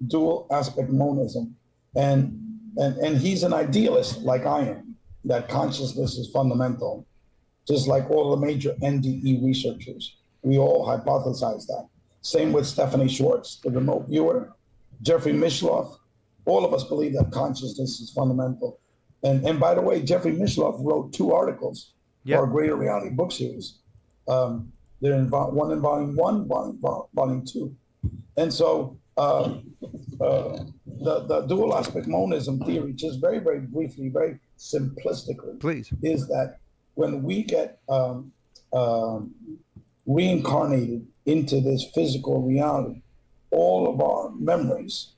Dual aspect monism. And he's an idealist like I am, that consciousness is fundamental, just like all the major NDE researchers. We all hypothesize that. Same with Stephanie Schwartz, the remote viewer, Jeffrey Mishloff. All of us believe that consciousness is fundamental. And by the way, Jeffrey Mishloff wrote 2 articles for our Greater Reality book series. They're in one in volume 1, volume 2. And so the dual aspect monism theory, just very, very briefly, very simplistically, please, is that when we get reincarnated into this physical reality, all of our memories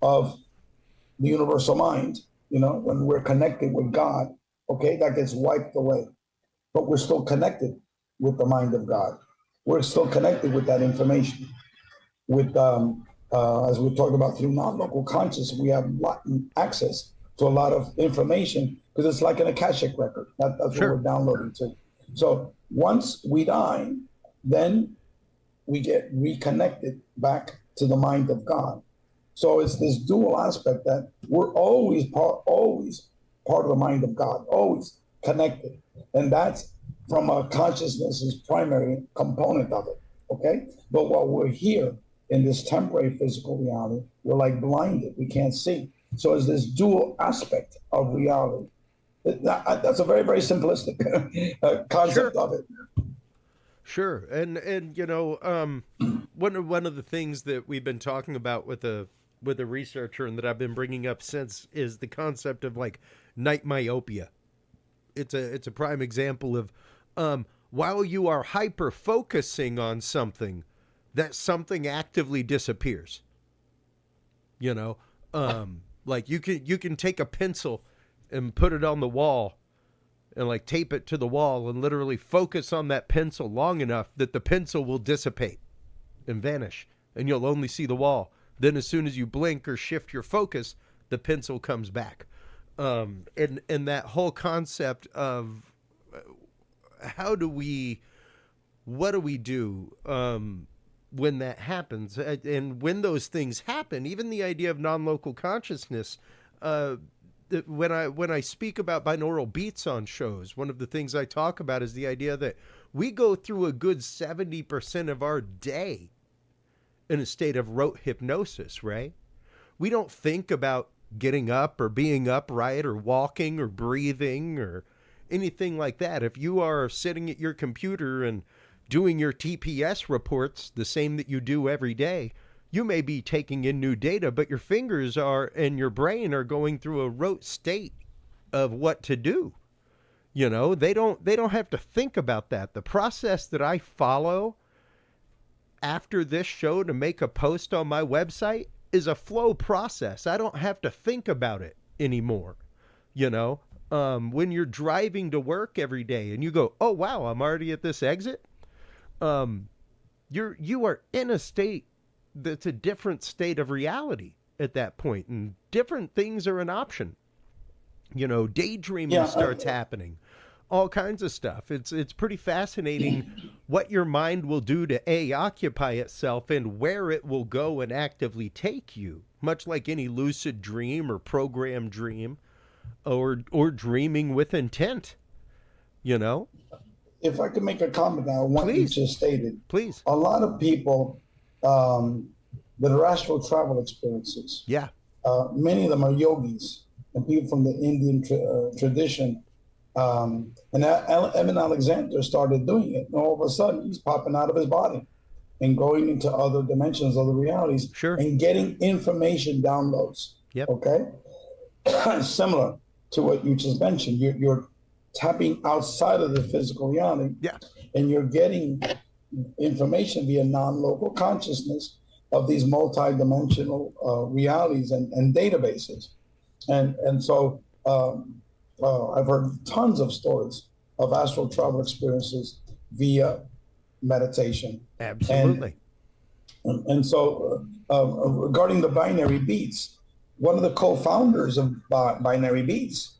of the universal mind, when we're connected with God, okay, that gets wiped away. But we're still connected with the mind of God. We're still connected with that information. With, as we talked about through non-local consciousness, we have access to a lot of information because it's like an Akashic record. That's what we're downloading to. So once we die, then we get reconnected back to the mind of God. So it's this dual aspect that we're always part of the mind of God, always connected. And that's from a consciousness's primary component of it, okay? But while we're here in this temporary physical reality, we're like blinded, we can't see. So it's this dual aspect of reality. That's a very, very simplistic concept of it. Sure. And one of the things that we've been talking about with a researcher and that I've been bringing up since is the concept of like night myopia. It's a prime example of while you are hyper focusing on something, that something actively disappears. Like you can take a pencil and put it on the wall and like tape it to the wall and literally focus on that pencil long enough that the pencil will dissipate and vanish and you'll only see the wall. Then as soon as you blink or shift your focus, the pencil comes back. And that whole concept of what do we do when that happens? And when those things happen, even the idea of non-local consciousness, when I speak about binaural beats on shows, one of the things I talk about is the idea that we go through a good 70% of our day in a state of rote hypnosis, right? We don't think about getting up or being upright or walking or breathing or anything like that. If you are sitting at your computer and doing your TPS reports, the same that you do every day, you may be taking in new data, but your fingers are and your brain are going through a rote state of what to do. You know, they don't have to think about that. The process that I follow after this show to make a post on my website is a flow process. I don't have to think about it anymore. You know, when you're driving to work every day and you go, oh wow, I'm already at this exit. You are in a state that's a different state of reality at that point, and different things are an option. You know, daydreaming starts happening, all kinds of stuff. It's pretty fascinating what your mind will do to occupy itself and where it will go and actively take you, much like any lucid dream or programmed dream or dreaming with intent, you know? If I could make a comment on what you just stated. Please. A lot of people that are astral travel experiences. Yeah. Many of them are yogis and people from the Indian tradition. And Evan Alexander started doing it. And all of a sudden, he's popping out of his body and going into other dimensions, other realities, and getting information downloads. Yep. Okay? Similar to what you just mentioned. You're tapping outside of the physical reality. Yeah. And you're getting information via non-local consciousness of these multi-dimensional realities and databases. And so I've heard tons of stories of astral travel experiences via meditation. Absolutely. And so regarding the binary beats, one of the co-founders of binary beats,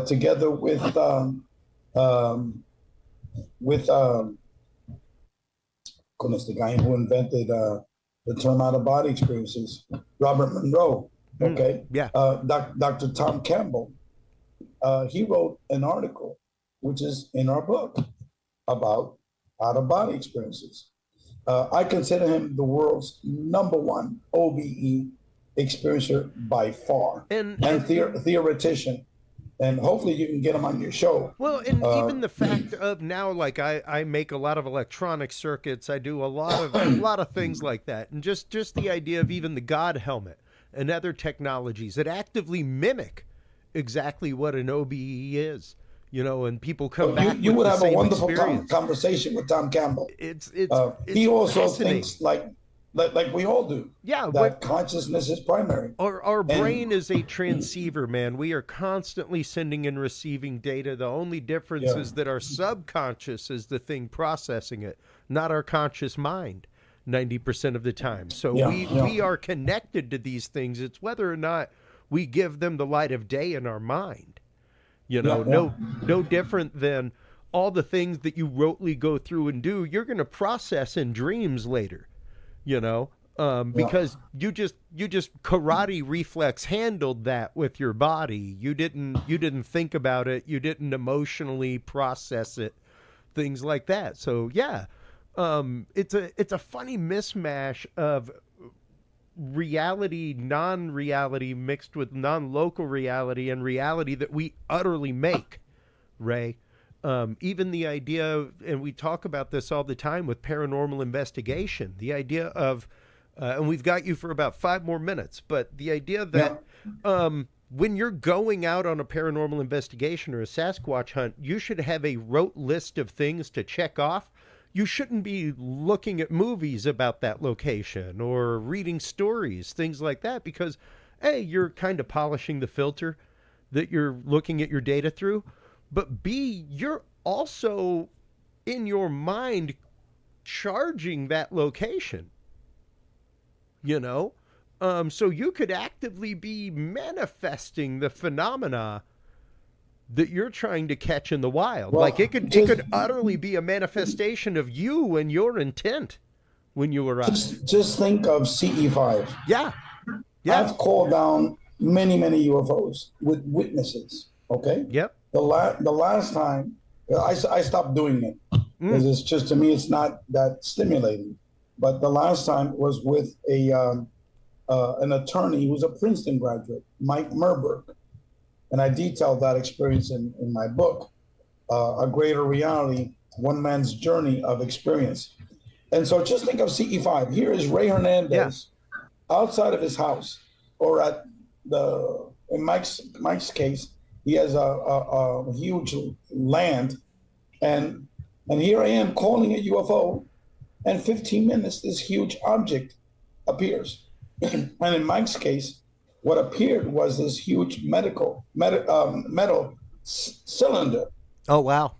together with goodness, the guy who invented the term out-of-body experiences, Robert Monroe, okay? Dr. Tom Campbell, he wrote an article, which is in our book, about out-of-body experiences. I consider him the world's #1 OBE experiencer by far, and theoretician. And hopefully you can get them on your show. Well, and even the fact of now, like I make a lot of electronic circuits. I do a lot of things like that. And just the idea of even the God helmet and other technologies that actively mimic exactly what an OBE is, you know, and people come back. You would have a wonderful experience. Conversation with Tom Campbell. It's he also thinks like we all do. Yeah, that consciousness is primary. Our brain is a transceiver, man. We are constantly sending and receiving data. The only difference is that our subconscious is the thing processing it, not our conscious mind 90% of the time. So we are connected to these things. It's whether or not we give them the light of day in our mind. You know, no different than all the things that you rotely go through and do, you're going to process in dreams later. You know, because you just karate reflex handled that with your body. You didn't think about it. You didn't emotionally process it, things like that. So it's a funny mishmash of reality, non-reality mixed with non-local reality and reality that we utterly make, Ray. Even the idea, and we talk about this all the time with paranormal investigation, the idea of, and we've got you for about 5 more minutes, but the idea that when you're going out on a paranormal investigation or a Sasquatch hunt, you should have a rote list of things to check off. You shouldn't be looking at movies about that location or reading stories, things like that, because A, you're kind of polishing the filter that you're looking at your data through. But B, you're also in your mind charging that location, you know? So you could actively be manifesting the phenomena that you're trying to catch in the wild. Well, like it could utterly be a manifestation of you and your intent when you arrive. Just think of CE5. Yeah. I've called down many UFOs with witnesses. Okay. Yep. The last time I stopped doing it because it's just, to me, it's not that stimulating. But the last time was with an attorney who was a Princeton graduate, Mike Merberg, and I detailed that experience in my book, A Greater Reality: One Man's Journey of Experience. And so just think of CE5. Here is Rey Hernandez outside of his house, or at in Mike's case, he has a huge land, and here I am calling a UFO, and 15 minutes, this huge object appears. And in Mike's case, what appeared was this huge metal cylinder. Oh, wow.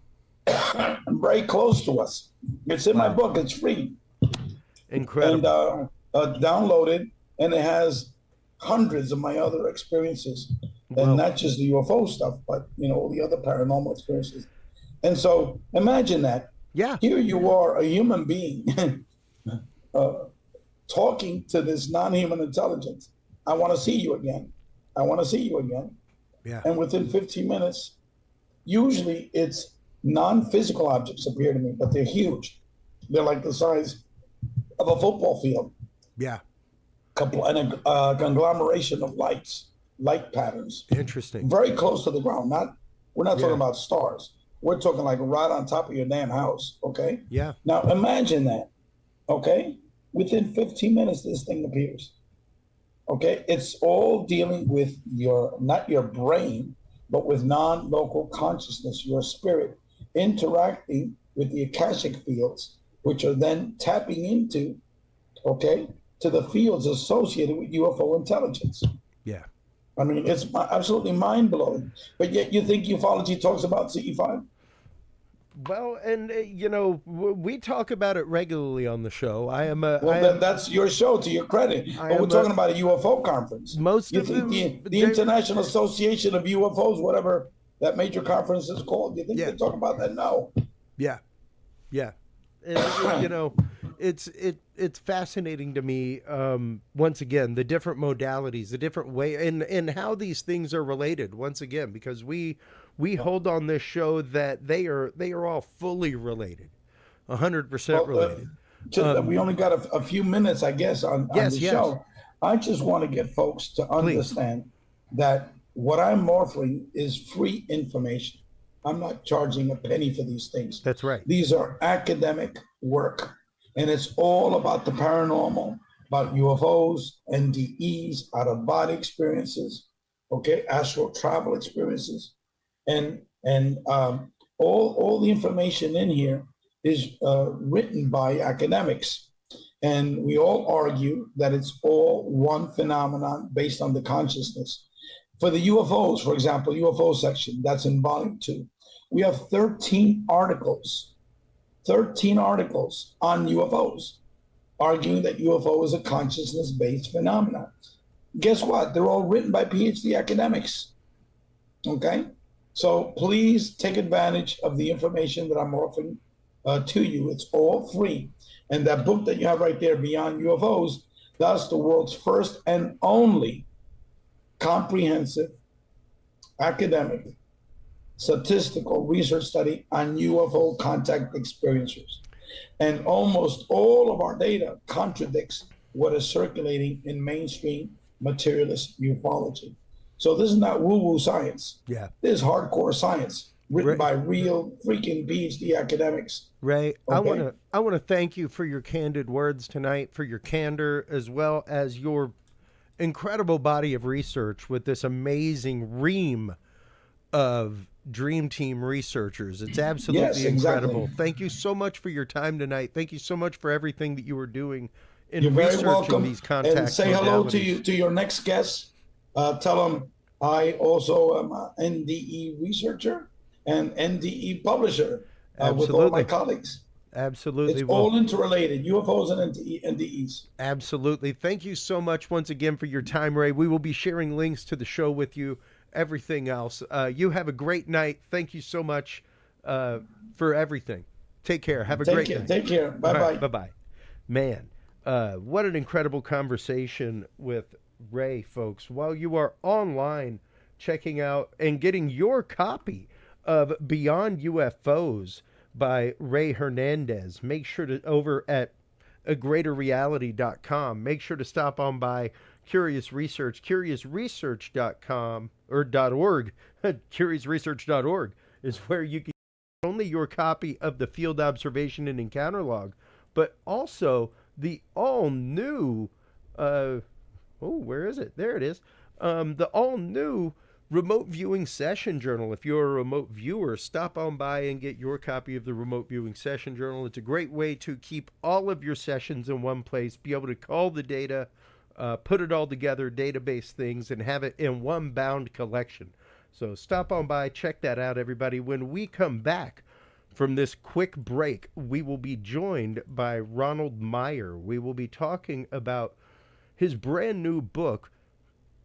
Very close to us. It's in my book. It's free. Incredible. And downloaded, and it has hundreds of my other experiences, and not just the UFO stuff, but the other paranormal experiences. And so imagine that. Yeah. Here you are, a human being, talking to this non-human intelligence. I want to see you again. I want to see you again. Yeah. And within 15 minutes, usually it's non-physical objects appear to me, but they're huge. They're like the size of a football field. Yeah. And a conglomeration of light patterns. Interesting. Very close to the ground. We're not talking about stars. We're talking like right on top of your damn house. Okay. Yeah. Now imagine that. Okay. Within 15 minutes, this thing appears. Okay. It's all dealing with not your brain, but with non-local consciousness, your spirit interacting with the Akashic fields, which are then tapping into, to the fields associated with UFO intelligence. Yeah. I mean, it's absolutely mind-blowing. But yet you think ufology talks about CE5? Well, and we talk about it regularly on the show. That's your show, to your credit. But we're talking about a UFO conference. The International Association of UFOs, whatever that major conference is called, you think they talk about that? No. Yeah. Yeah. And, it's fascinating to me. Once again, the different modalities, the different way, and how these things are related. Once again, because we hold on this show that they are all fully related, 100% related. We only got a few minutes, I guess, on the show. I just want to get folks to understand that what I'm offering is free information. I'm not charging a penny for these things. That's right. These are academic work, and it's all about the paranormal, about UFOs, NDEs, out-of-body experiences, astral travel experiences, and all the information in here is written by academics, and we all argue that it's all one phenomenon based on the consciousness. For the UFOs, for example, UFO section, that's in volume 2. We have 13 articles on UFOs, arguing that UFO is a consciousness-based phenomenon. Guess what? They're all written by Ph.D. academics. Okay? So please take advantage of the information that I'm offering to you. It's all free. And that book that you have right there, Beyond UFOs, that's the world's first and only comprehensive academic statistical research study on UFO contact experiencers. And almost all of our data contradicts what is circulating in mainstream materialist ufology. So this is not woo-woo science. Yeah. This is hardcore science written by real freaking PhD academics. Ray, okay? I want to thank you for your candid words tonight, for your candor, as well as your incredible body of research with this amazing ream of Dream Team researchers. It's absolutely incredible. Exactly. Thank you so much for your time tonight. Thank you so much for everything that you were doing in researching these contact and say hello to your next guest. Tell them I also am an NDE researcher and NDE publisher with all my colleagues. Absolutely. It's all interrelated, UFOs and NDEs. Absolutely. Thank you so much once again for your time, Ray. We will be sharing links to the show with you, everything else. You have a great night. Thank you so much for everything. Take care. Have a great night. Take care. Bye-bye. Bye-bye. Man, what an incredible conversation with Rey, folks, while you are online checking out and getting your copy of Beyond UFOs by Rey Hernandez, make sure to over at agreaterreality.com. Make sure to stop on by Curious Research, curiousresearch.com or .org. curiousresearch.org is where you can get not only your copy of the field observation and encounter log, but also the all new where is it? There it is. The all new remote viewing session journal. If you're a remote viewer, stop on by and get your copy of the remote viewing session journal. It's a great way to keep all of your sessions in one place, be able to call the data, put it all together, database things, and have it in one bound collection. So stop on by, check that out, everybody. When we come back from this quick break, we will be joined by Ron Meyer. We will be talking about his brand new book,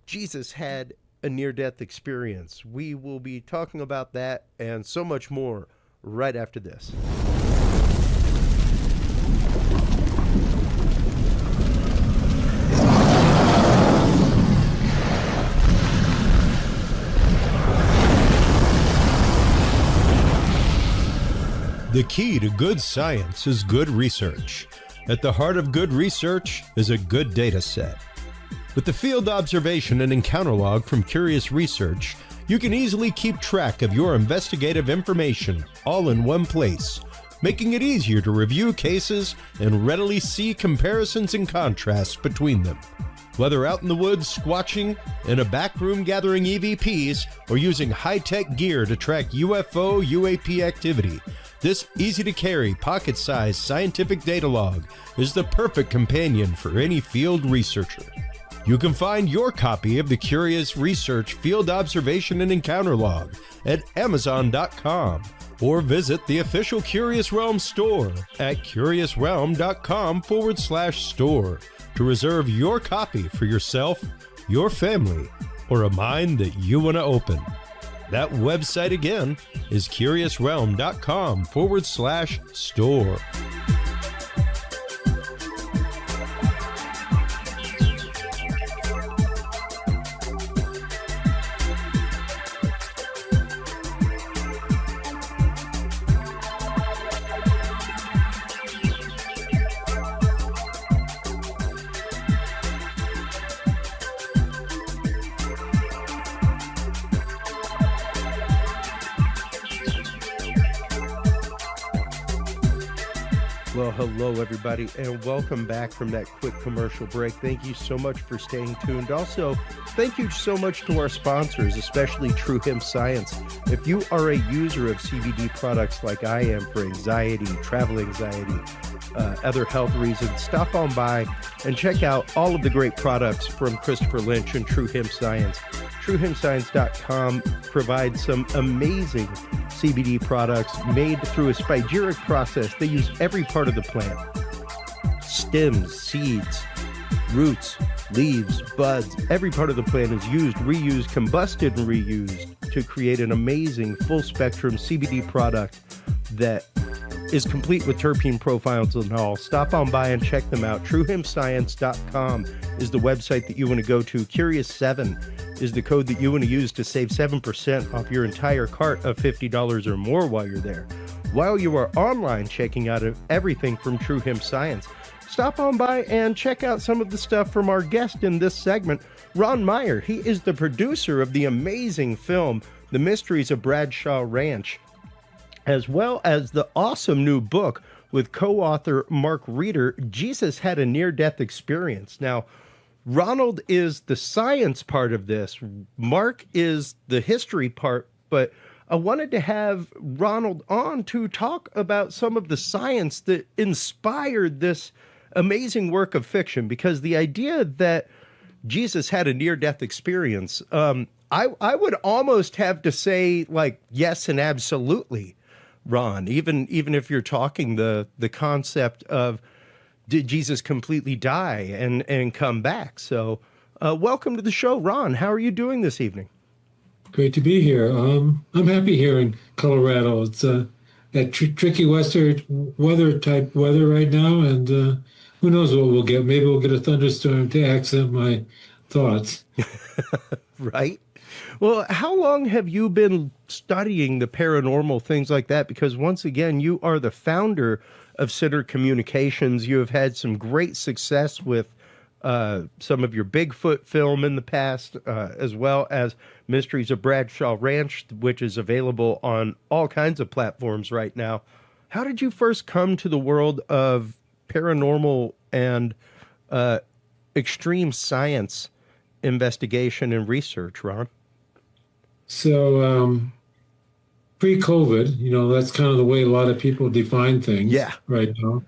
Jesus Had a Near-Death Experience. We will be talking about that and so much more right after this. The key to good science is good research. At the heart of good research is a good data set. With the field observation and encounter log from Curious Research, you can easily keep track of your investigative information all in one place, making it easier to review cases and readily see comparisons and contrasts between them. Whether out in the woods squatching, in a back room gathering EVPs, or using high-tech gear to track UFO, UAP activity, this easy-to-carry, pocket-sized scientific data log is the perfect companion for any field researcher. You can find your copy of the Curious Research Field Observation and Encounter Log at Amazon.com or visit the official Curious Realm store at curiousrealm.com/store to reserve your copy for yourself, your family, or a mind that you want to open. That website again is curiousrealm.com/store. Well, hello, everybody, and welcome back from that quick commercial break. Thank you so much for staying tuned. Also, thank you so much to our sponsors, especially True Hemp Science. If you are a user of CBD products like I am for anxiety, travel anxiety, other health reasons, stop on by and check out all of the great products from Christopher Lynch and True Hemp Science. TrueHempScience.com provides some amazing CBD products made through a spagyric process. They use every part of the plant: stems, seeds, roots, leaves, buds. Every part of the plant is used, reused, combusted, and reused to create an amazing full spectrum CBD product that is complete with terpene profiles and all. Stop on by and check them out. TrueHempScience.com is the website that you want to go to. Curious7 is the code that you want to use to save 7% off your entire cart of $50 or more while you're there. While you are online checking out everything from True Hemp Science, stop on by and check out some of the stuff from our guest in this segment, Ron Meyer. He is the producer of the amazing film, The Mysteries of Bradshaw Ranch, as well as the awesome new book with co-author Mark Reeder, Jesus Had a Near-Death Experience. Now, Ronald is the science part of this. Mark is the history part, but I wanted to have Ronald on to talk about some of the science that inspired this amazing work of fiction, because the idea that Jesus had a near-death experience, I would almost have to say, like, yes and absolutely, Ron, even if you're talking the concept of did Jesus completely die and come back? So welcome to the show, Ron. How are you doing this evening? Great to be here. I'm happy here in Colorado. It's that tricky western type weather right now, and who knows what we'll get. Maybe we'll get a thunderstorm to accent my thoughts. Right? Well, how long have you been studying the paranormal, things like that? Because once again, you are the founder of Center Communications. You have had some great success with some of your Bigfoot film in the past, as well as Mysteries of Bradshaw Ranch, which is available on all kinds of platforms right now. How did you first come to the world of paranormal and extreme science investigation and research, Ron? So pre-COVID, that's kind of the way a lot of people define things right now,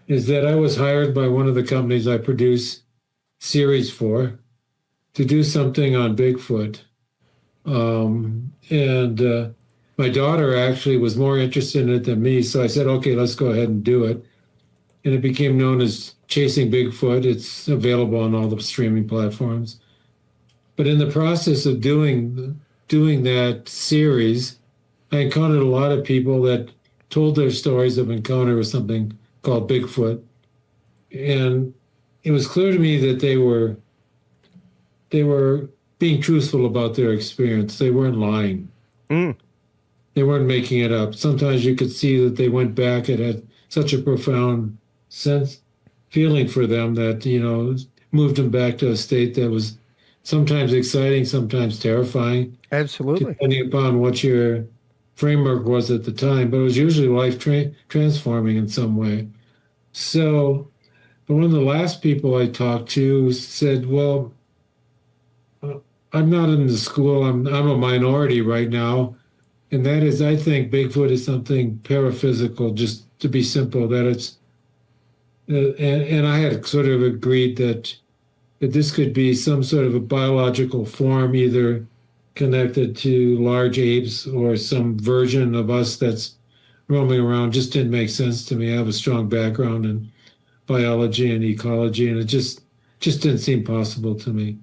is that I was hired by one of the companies I produce series for to do something on Bigfoot. And my daughter actually was more interested in it than me. So I said, okay, let's go ahead and do it. And it became known as Chasing Bigfoot. It's available on all the streaming platforms. But in the process of doing that series, I encountered a lot of people that told their stories of encounter with something called Bigfoot. And it was clear to me that they were being truthful about their experience. They weren't lying. They weren't making it up. Sometimes you could see that they went back. It had such a profound feeling for them that, moved them back to a state that was sometimes exciting, sometimes terrifying. Absolutely. Depending upon what your framework was at the time, but it was usually life transforming in some way. So, but one of the last people I talked to said, well, I'm not in the school. I'm a minority right now. And that is, I think Bigfoot is something paraphysical, just to be simple, that it's, and I had sort of agreed that this could be some sort of a biological form, either connected to large apes or some version of us that's roaming around. Just didn't make sense to me. I have a strong background in biology and ecology, and it just didn't seem possible to me.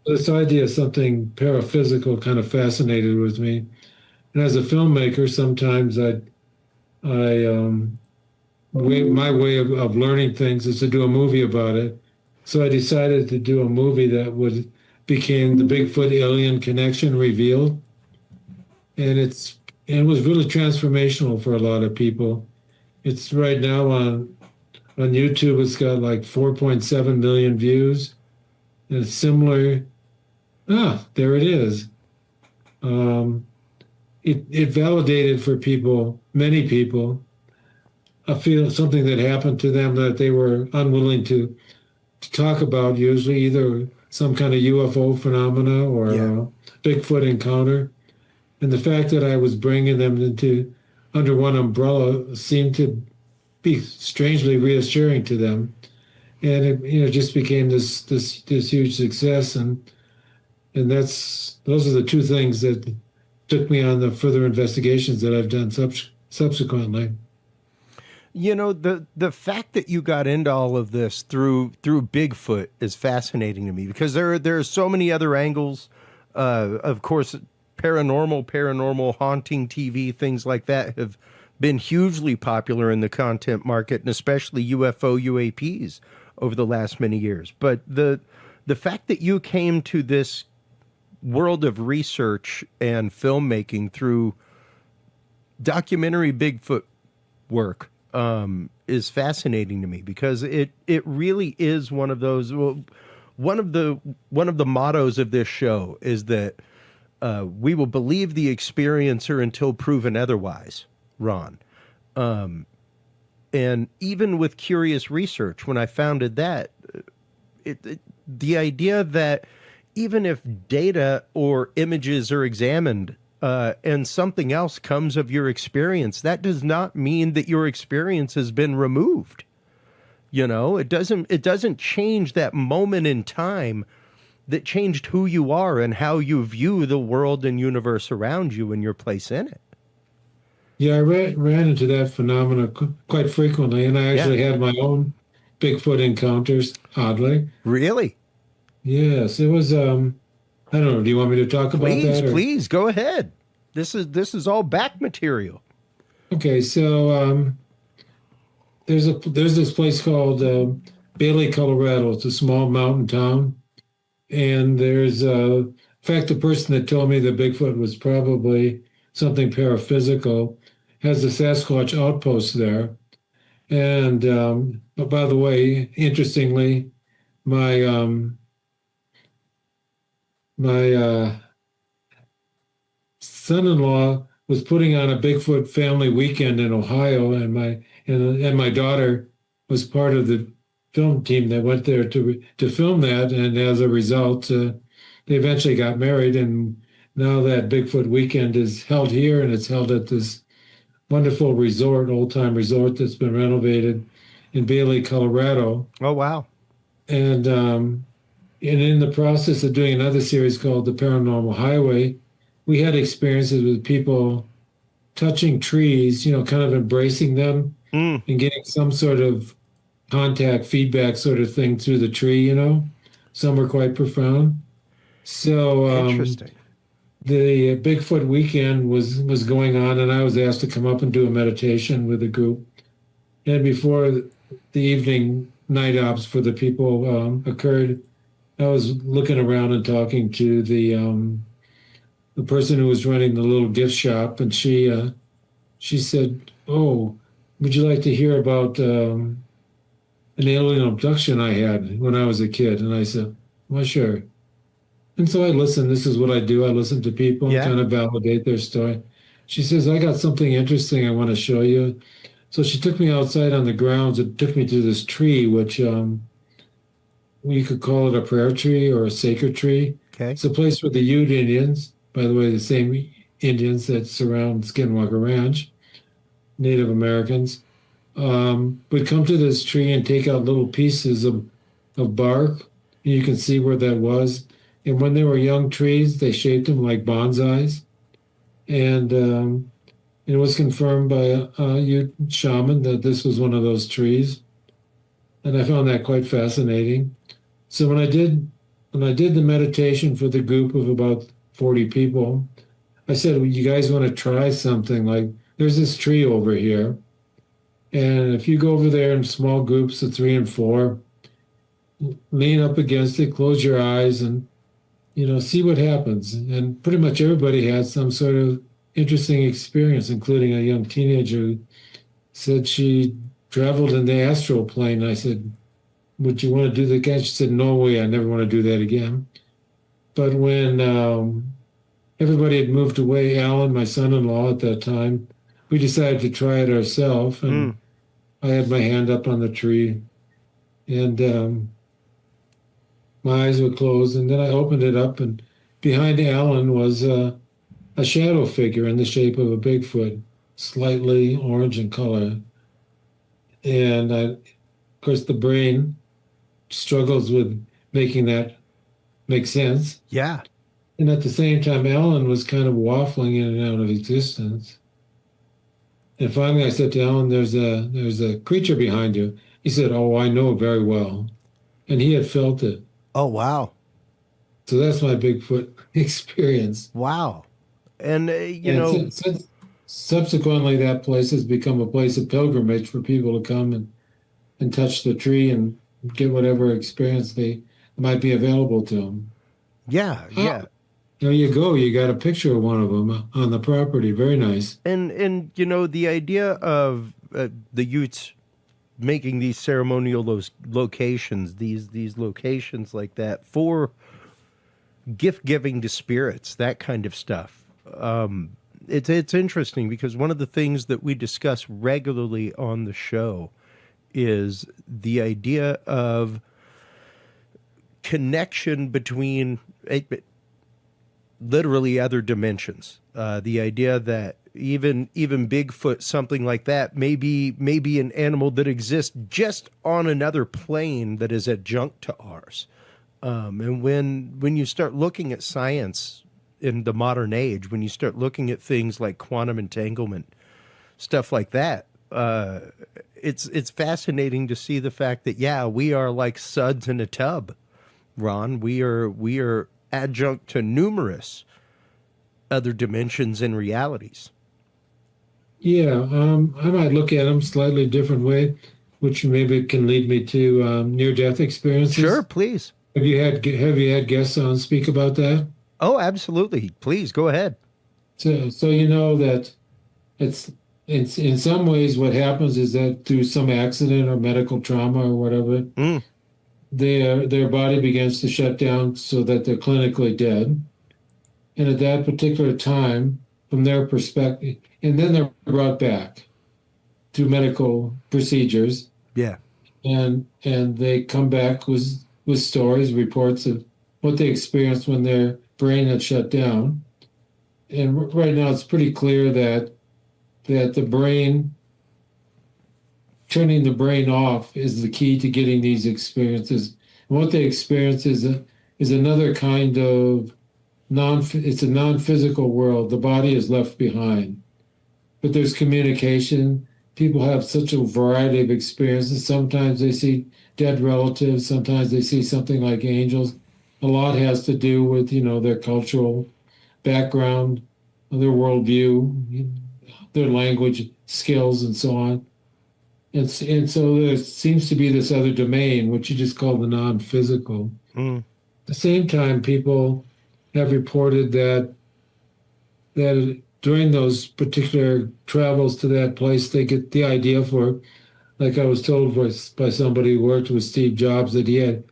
This idea of something paraphysical kind of fascinated with me. And as a filmmaker, sometimes my way of learning things is to do a movie about it. So I decided to do a movie that became the Bigfoot Alien Connection Revealed. And it was really transformational for a lot of people. It's right now on YouTube. It's got like 4.7 million views. And it's similar. There it is. It validated for people, many people, something that happened to them that they were unwilling to talk about, usually either some kind of UFO phenomena or a Bigfoot encounter. And the fact that I was bringing them under one umbrella seemed to be strangely reassuring to them. And it just became this huge success. And those are the two things that took me on the further investigations that I've done subsequently. The fact that you got into all of this through Bigfoot is fascinating to me, because there are so many other angles. Of course, paranormal, haunting TV, things like that have been hugely popular in the content market, and especially UFO UAPs over the last many years. But the fact that you came to this world of research and filmmaking through documentary Bigfoot work is fascinating to me, because it really is one of those. One of the mottos of this show is that we will believe the experiencer until proven otherwise, Ron. And even with Curious Research, when I founded that, the idea that even if data or images are examined and something else comes of your experience, that does not mean that your experience has been removed. It doesn't change that moment in time that changed who you are and how you view the world and universe around you and your place in it. Yeah, I ran into that phenomena quite frequently, and I actually had my own Bigfoot encounters, oddly. Really? Yes, it was, I don't know, do you want me to talk about that? Please, go ahead. This is all back material. Okay, so there's this place called Bailey, Colorado. It's a small mountain town. And there's, in fact, the person that told me the Bigfoot was probably something paraphysical has a Sasquatch outpost there. And but by the way, interestingly, my my son-in-law was putting on a Bigfoot family weekend in Ohio, and my daughter was part of the film team that went there to film that. And as a result, they eventually got married, and now that Bigfoot weekend is held here, and it's held at this wonderful resort, old-time resort that's been renovated in Bailey, Colorado. Oh, wow. And in the process of doing another series called The Paranormal Highway, we had experiences with people touching trees, kind of embracing them and getting some sort of contact feedback sort of thing through the tree, Some were quite profound. So Interesting. The Bigfoot weekend was going on, and I was asked to come up and do a meditation with a group. And before the evening night ops for the people occurred, I was looking around and talking to the person who was running the little gift shop, and she said, "Oh, would you like to hear about an alien abduction I had when I was a kid?" And I said, "Well, sure." And so I listened. This is what I do. I listen to people and kind of validate their story. She says, "I got something interesting I want to show you." So she took me outside on the grounds and took me to this tree, which you could call it a prayer tree or a sacred tree. Okay. It's a place where the Ute Indians, by the way, the same Indians that surround Skinwalker Ranch, Native Americans, would come to this tree and take out little pieces of bark. And you can see where that was. And when they were young trees, they shaped them like bonsais. And it was confirmed by a Ute shaman that this was one of those trees. And I found that quite fascinating. So when I did the meditation for the group of about 40 people, I said, well, you guys want to try something? Like, there's this tree over here. And if you go over there in small groups of 3 and 4, lean up against it, close your eyes, and, see what happens. And pretty much everybody had some sort of interesting experience, including a young teenager who said she traveled in the astral plane. I said, would you want to do that again? She said, no way, I never want to do that again. But when everybody had moved away, Alan, my son-in-law at that time, we decided to try it ourselves. And I had my hand up on the tree, and my eyes were closed. And then I opened it up, and behind Alan was a shadow figure in the shape of a Bigfoot, slightly orange in color. And of course, the brain struggles with making that make sense. Yeah. And at the same time, Alan was kind of waffling in and out of existence. And finally, I said to Alan, there's a creature behind you. He said, oh, I know very well. And he had felt it. Oh, wow. So that's my Bigfoot experience. Wow. And, Since subsequently, that place has become a place of pilgrimage for people to come and touch the tree and get whatever experience they might be available to them. Yeah, yeah. There you go. You got a picture of one of them on the property. Very nice. And the idea of the Utes making these ceremonial locations, these locations like that for gift giving to spirits, that kind of stuff. It's interesting because one of the things that we discuss regularly on the show is the idea of connection between literally other dimensions. The idea that even Bigfoot, something like that, may be an animal that exists just on another plane that is adjunct to ours. And when you start looking at science in the modern age, when you start looking at things like quantum entanglement, stuff like that, it's fascinating to see the fact that, yeah, we are like suds in a tub, Ron. We are adjunct to numerous other dimensions and realities. Yeah, I might look at them slightly different way, which maybe can lead me to near-death experiences. Sure, please. Have you had guests on speak about that? Oh, absolutely. Please go ahead. So you know that it's in some ways what happens is that through some accident or medical trauma or whatever, Mm, their body begins to shut down so that they're clinically dead. And at that particular time, from their perspective, and then they're brought back through medical procedures, yeah. and they come back with stories, reports of what they experienced when their brain had shut down. And right now, it's pretty clear that the brain, turning the brain off, is the key to getting these experiences. And what they experience is another kind of it's a non-physical world. The body is left behind, but there's communication. People have such a variety of experiences. Sometimes they see dead relatives. Sometimes they see something like angels. A lot has to do with their cultural background, their worldview, their language skills, and so on. And so there seems to be this other domain, which you just call the non-physical. Mm, At the same time, people have reported that during those particular travels to that place, they get the idea for, like I was told by somebody who worked with Steve Jobs, that he had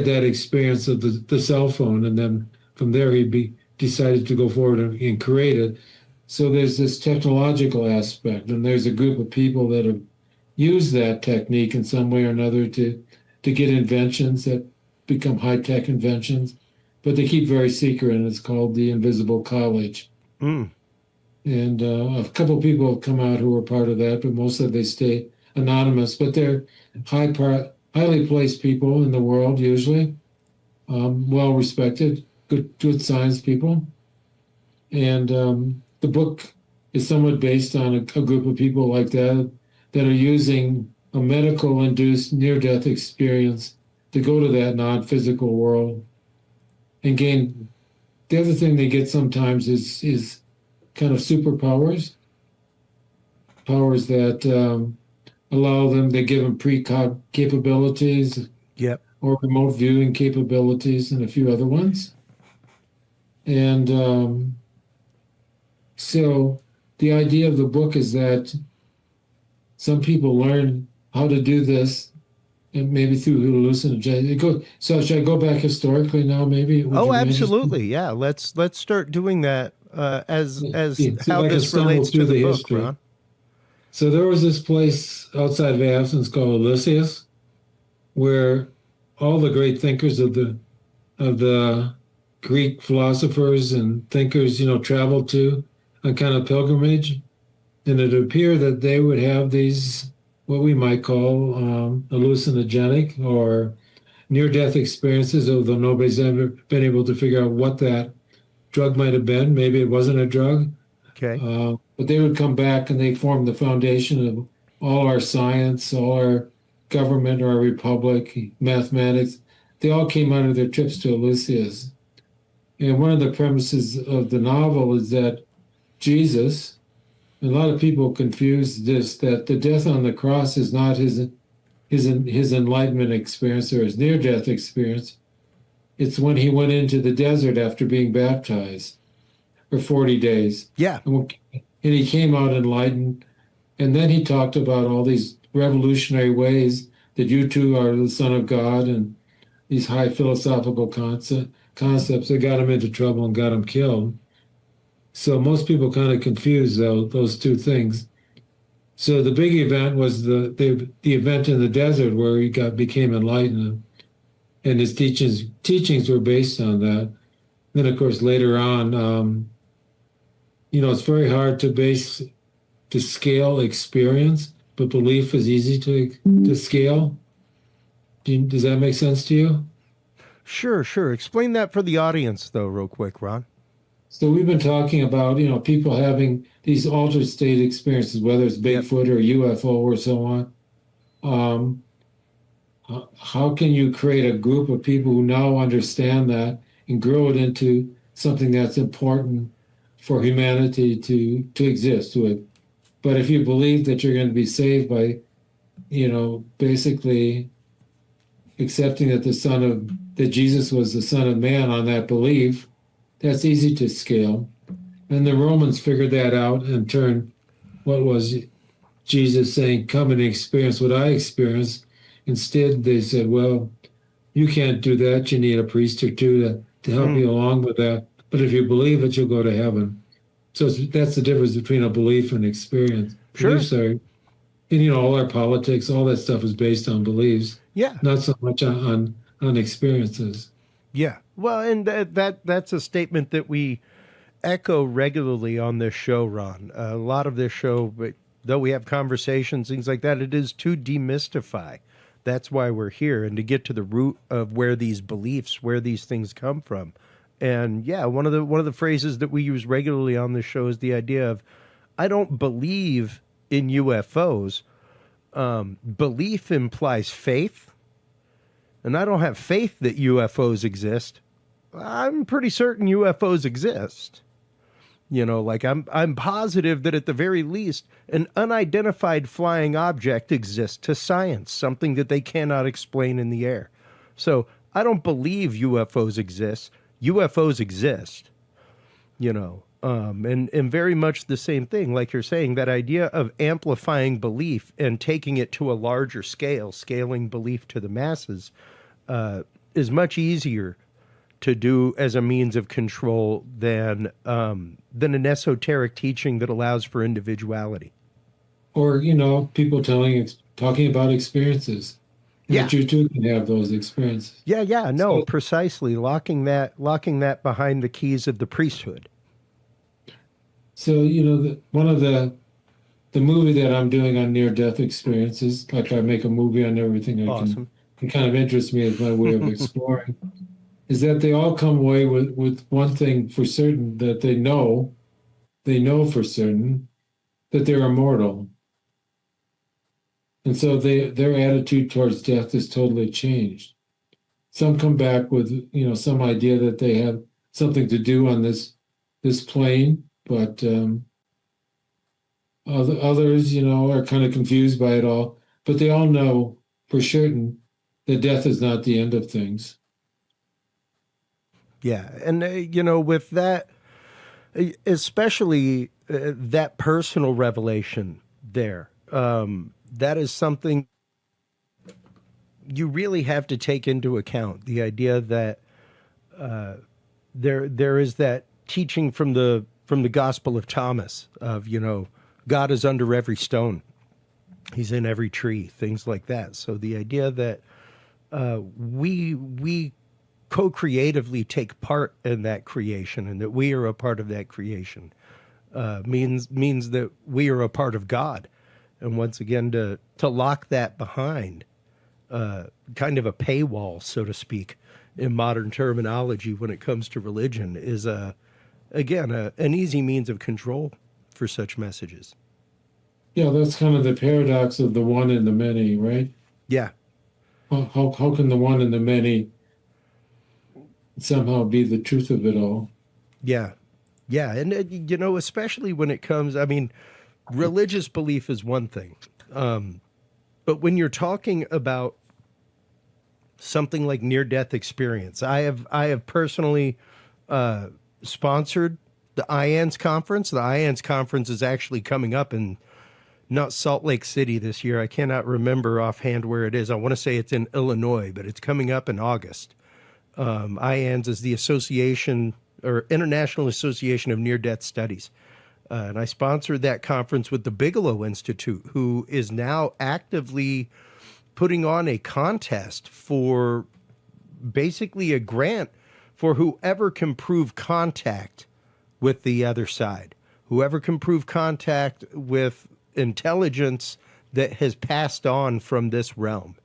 that experience of the cell phone, and then from there decided to go forward and create it. So there's this technological aspect, and there's a group of people that have used that technique in some way or another to get inventions that become high-tech inventions, but they keep very secret, and it's called the Invisible College. mm, And a couple of people have come out who were part of that, but mostly they stay anonymous. But they're highly placed people in the world, usually, well-respected, good science people. And the book is somewhat based on a group of people like that are using a medical-induced near-death experience to go to that non-physical world and gain. The other thing they get sometimes is kind of superpowers, powers that allow them. They give them precog capabilities, yep. or remote viewing capabilities, and a few other ones. And so the idea of the book is that some people learn how to do this, and maybe through hallucinogens. So should I go back historically now? Maybe. Oh, absolutely. Yeah. Let's start doing that as how like this relates to the book, Ron. So there was this place outside of Athens called Elysius, where all the great thinkers of the Greek philosophers and thinkers, traveled to on kind of pilgrimage. And it appeared that they would have these, what we might call hallucinogenic or near-death experiences, although nobody's ever been able to figure out what that drug might have been. Maybe it wasn't a drug. Okay. But they would come back and they formed the foundation of all our science, all our government, our republic, mathematics. They all came out of their trips to Elysius. And one of the premises of the novel is that Jesus, a lot of people confuse this, that the death on the cross is not his enlightenment experience or his near-death experience. It's when he went into the desert after being baptized for 40 days. Yeah. And he came out enlightened. And then he talked about all these revolutionary ways that you two are the Son of God, and these high philosophical concepts that got him into trouble and got him killed. So most people kind of confuse those two things. So the big event was the event in the desert where he became enlightened, and his teachings were based on that. Then, of course, later on, it's very hard to scale experience, but belief is easy to scale. Does that make sense to you? Sure. Explain that for the audience, though, real quick, Ron. So we've been talking about, people having these altered state experiences, whether it's Bigfoot or UFO or so on. How can you create a group of people who now understand that and grow it into something that's important for humanity to exist with? But if you believe that you're going to be saved by, basically accepting that the Son that Jesus was the Son of Man on that belief, that's easy to scale. And the Romans figured that out and turned what was Jesus saying, come and experience what I experienced. Instead, they said, well, you can't do that. You need a priest or two to help you along with that. But if you believe it, you'll go to heaven. So that's the difference between a belief and experience. Sure. Beliefs are, and all our politics, all that stuff is based on beliefs. Yeah. Not so much on experiences. Yeah. Well, and that's a statement that we echo regularly on this show, Ron. A lot of this show, though we have conversations, things like that, it is to demystify. That's why we're here, and to get to the root of where these beliefs, where these things come from. And yeah, one of the phrases that we use regularly on this show is the idea of, I don't believe in UFOs. Belief implies faith, and I don't have faith that UFOs exist. I'm pretty certain UFOs exist. Like I'm positive that at the very least, an unidentified flying object exists to science, something that they cannot explain in the air. So I don't believe UFOs exist. UFOs exist, and very much the same thing, like you're saying, that idea of amplifying belief and taking it to a larger scale, scaling belief to the masses, is much easier to do as a means of control than an esoteric teaching that allows for individuality. Or, people talking about experiences. Yeah. That you too can have those experiences. Yeah, no, precisely. Locking that behind the keys of the priesthood. So, one of the movie that I'm doing on near-death experiences, like I make a movie on everything Awesome. It kind of interests me as my way of exploring, is that they all come away with one thing for certain, that they know for certain that they're immortal. And so their attitude towards death is totally changed. Some come back with, some idea that they have something to do on this plane, but others, are kind of confused by it all. But they all know for certain that death is not the end of things. Yeah, and with that, especially that personal revelation there. That is something you really have to take into account. The idea that there is that teaching from the Gospel of Thomas of, God is under every stone, He's in every tree, things like that. So the idea that we co-creatively take part in that creation, and that we are a part of that creation, means that we are a part of God. And once again, to lock that behind kind of a paywall, so to speak, in modern terminology when it comes to religion is, an easy means of control for such messages. Yeah, that's kind of the paradox of the one and the many, right? Yeah. How can the one and the many somehow be the truth of it all? Yeah. Yeah. And, especially when it comes, religious belief is one thing. But when you're talking about something like near-death experience, I have personally sponsored the IANS conference. The IANS conference is actually coming up in not Salt Lake City this year. I cannot remember offhand where it is. I want to say it's in Illinois, but it's coming up in August. IANS is the association or International Association of Near-Death Studies. And I sponsored that conference with the Bigelow Institute, who is now actively putting on a contest for basically a grant for whoever can prove contact with the other side, whoever can prove contact with intelligence that has passed on from this realm.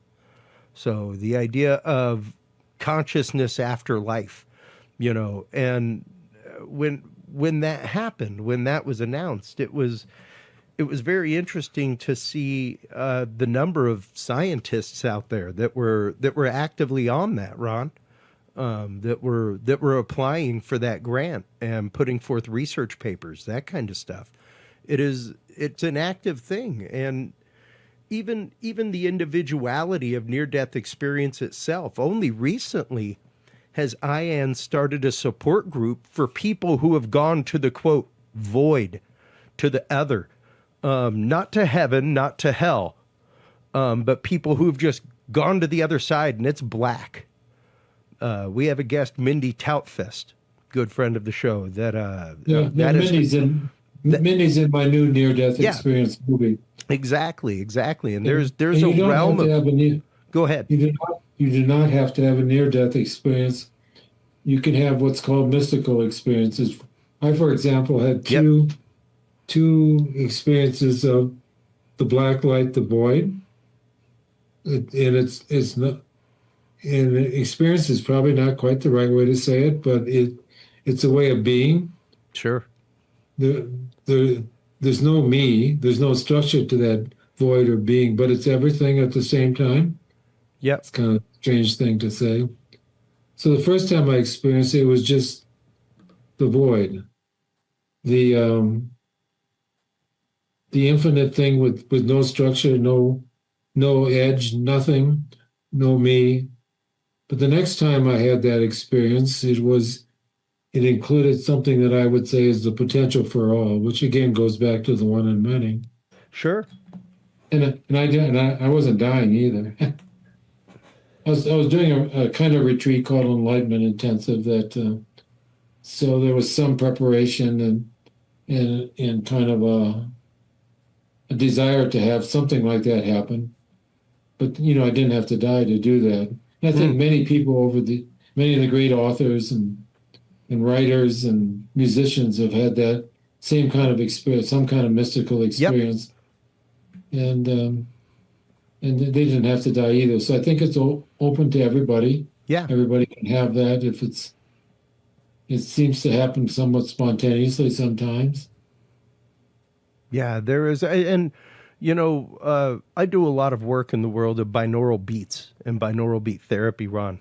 So the idea of consciousness after life, and when that happened, when that was announced, it was very interesting to see the number of scientists out there that were actively on that, Ron, that were applying for that grant and putting forth research papers, that kind of stuff. It's an active thing, and even the individuality of near-death experience itself. Only recently has IAN started a support group for people who have gone to the, quote, void, to the other, not to heaven, not to hell, but people who have just gone to the other side, and it's black. We have a guest, Mindy Toutfest, good friend of the show. Mindy's in my new near-death experience movie. Exactly. And there's a realm of. Go ahead. You do not have to have a near-death experience. You can have what's called mystical experiences. I, for example, had two experiences of the black light, the void, and it's not. And experience is probably not quite the right way to say it, but it's a way of being. Sure. There's no me. There's no structure to that void or being, but it's everything at the same time. Yeah. It's kind of a strange thing to say. So the first time I experienced it was just the void, the infinite thing with no structure, no edge, nothing, no me. But the next time I had that experience, it included something that I would say is the potential for all, which again goes back to the one in many. Sure. And I wasn't dying either. I was doing a kind of retreat called Enlightenment Intensive so there was some preparation and kind of a desire to have something like that happen. But, I didn't have to die to do that. And I think many people many of the great authors and writers and musicians have had that same kind of experience, some kind of mystical experience. Yep. And they didn't have to die either. So I think it's open to everybody. Yeah. Everybody can have that it seems to happen somewhat spontaneously sometimes. Yeah, there is. And, I do a lot of work in the world of binaural beats and binaural beat therapy, Ron.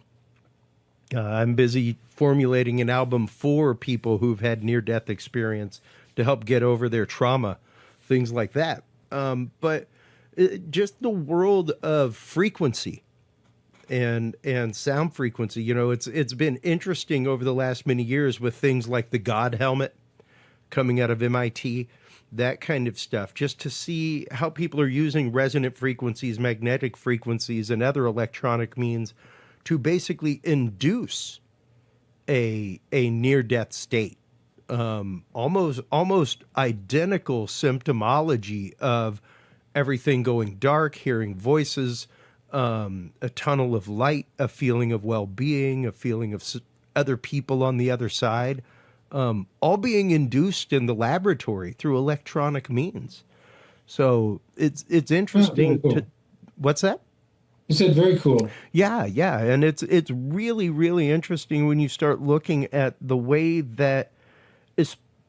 I'm busy formulating an album for people who've had near-death experience to help get over their trauma, things like that. But just the world of frequency and sound frequency, it's been interesting over the last many years with things like the God helmet coming out of MIT, that kind of stuff, just to see how people are using resonant frequencies, magnetic frequencies, and other electronic means to basically induce a near-death state. Almost identical symptomology of everything going dark, hearing voices, a tunnel of light, a feeling of well-being, a feeling of other people on the other side, all being induced in the laboratory through electronic means. So it's interesting. Cool. What's that? You said very cool. Yeah. And it's really, really interesting when you start looking at the way that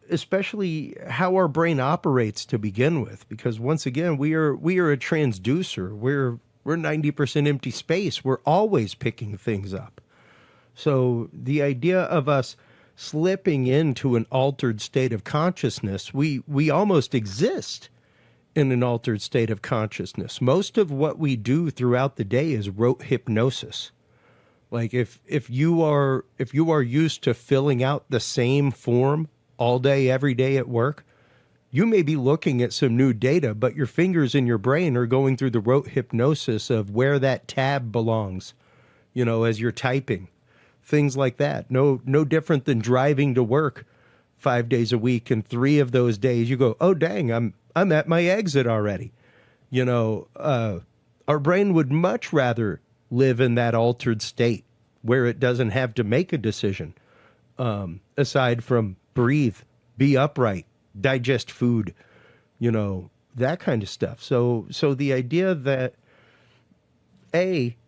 especially how our brain operates to begin with, because once again, we are a transducer. We're 90% empty space. We're always picking things up. So the idea of us slipping into an altered state of consciousness, we almost exist in an altered state of consciousness. Most of what we do throughout the day is rote hypnosis. Like if you are used to filling out the same form all day, every day at work, you may be looking at some new data, but your fingers in your brain are going through the rote hypnosis of where that tab belongs, as you're typing, things like that. No different than driving to work 5 days a week, and 3 of those days you go, oh dang, I'm at my exit already. Our brain would much rather live in that altered state where it doesn't have to make a decision, aside from breathe, be upright, digest food, that kind of stuff. So the idea that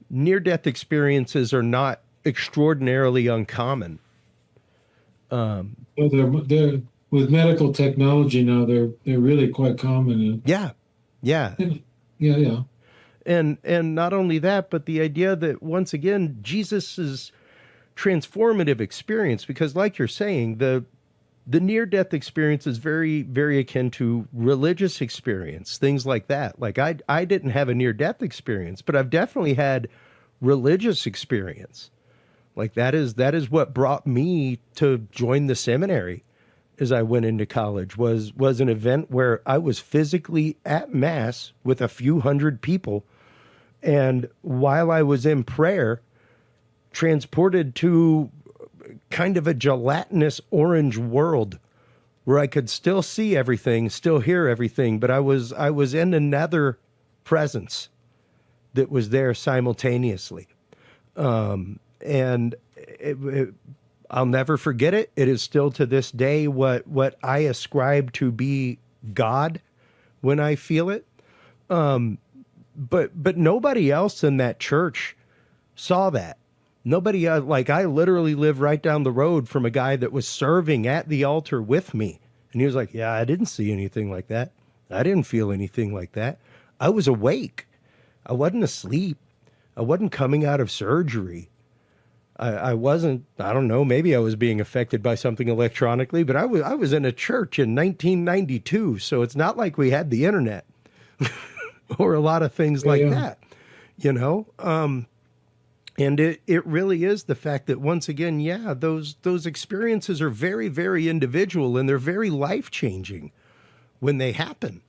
near-death experiences are not extraordinarily uncommon. They're with medical technology now. They're really quite common. Yeah. And not only that, but the idea that once again, Jesus's transformative experience, because like you're saying, The near-death experience is very, very akin to religious experience, things like that. Like I didn't have a near-death experience, but I've definitely had religious experience. Like that is what brought me to join the seminary as I went into college was an event where I was physically at mass with a few hundred people, and while I was in prayer, transported to kind of a gelatinous orange world where I could still see everything, still hear everything, but I was in another presence that was there simultaneously. And I'll never forget it. It is still to this day what I ascribe to be God when I feel it. But nobody else in that church saw that. Nobody, like I literally live right down the road from a guy that was serving at the altar with me. And he was like, yeah, I didn't see anything like that. I didn't feel anything like that. I was awake. I wasn't asleep. I wasn't coming out of surgery. I wasn't, I don't know, maybe I was being affected by something electronically, but I was in a church in 1992. So it's not like we had the internet or a lot of things like that, you know? And it really is the fact that once again, yeah, those experiences are very, very individual and they're very life-changing when they happen.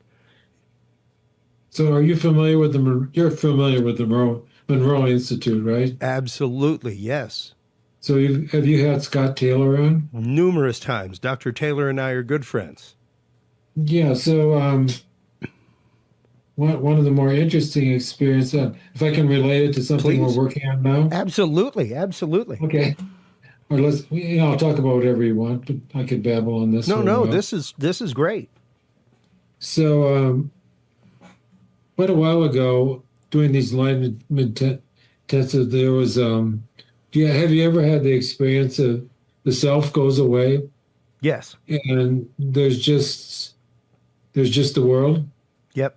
So are you familiar with you're familiar with the Monroe Institute, right? Absolutely, yes. So have you had Scott Taylor on? Numerous times. Dr. Taylor and I are good friends. Yeah, so one of the more interesting experiences, if I can relate it to something Please. we're working on now. Absolutely, absolutely. Okay. Or I'll talk about whatever you want, but I could babble on this. No, this is great. So quite a while ago, doing these enlightenment tests, there was have you ever had the experience of the self goes away? Yes. And there's just the world? Yep.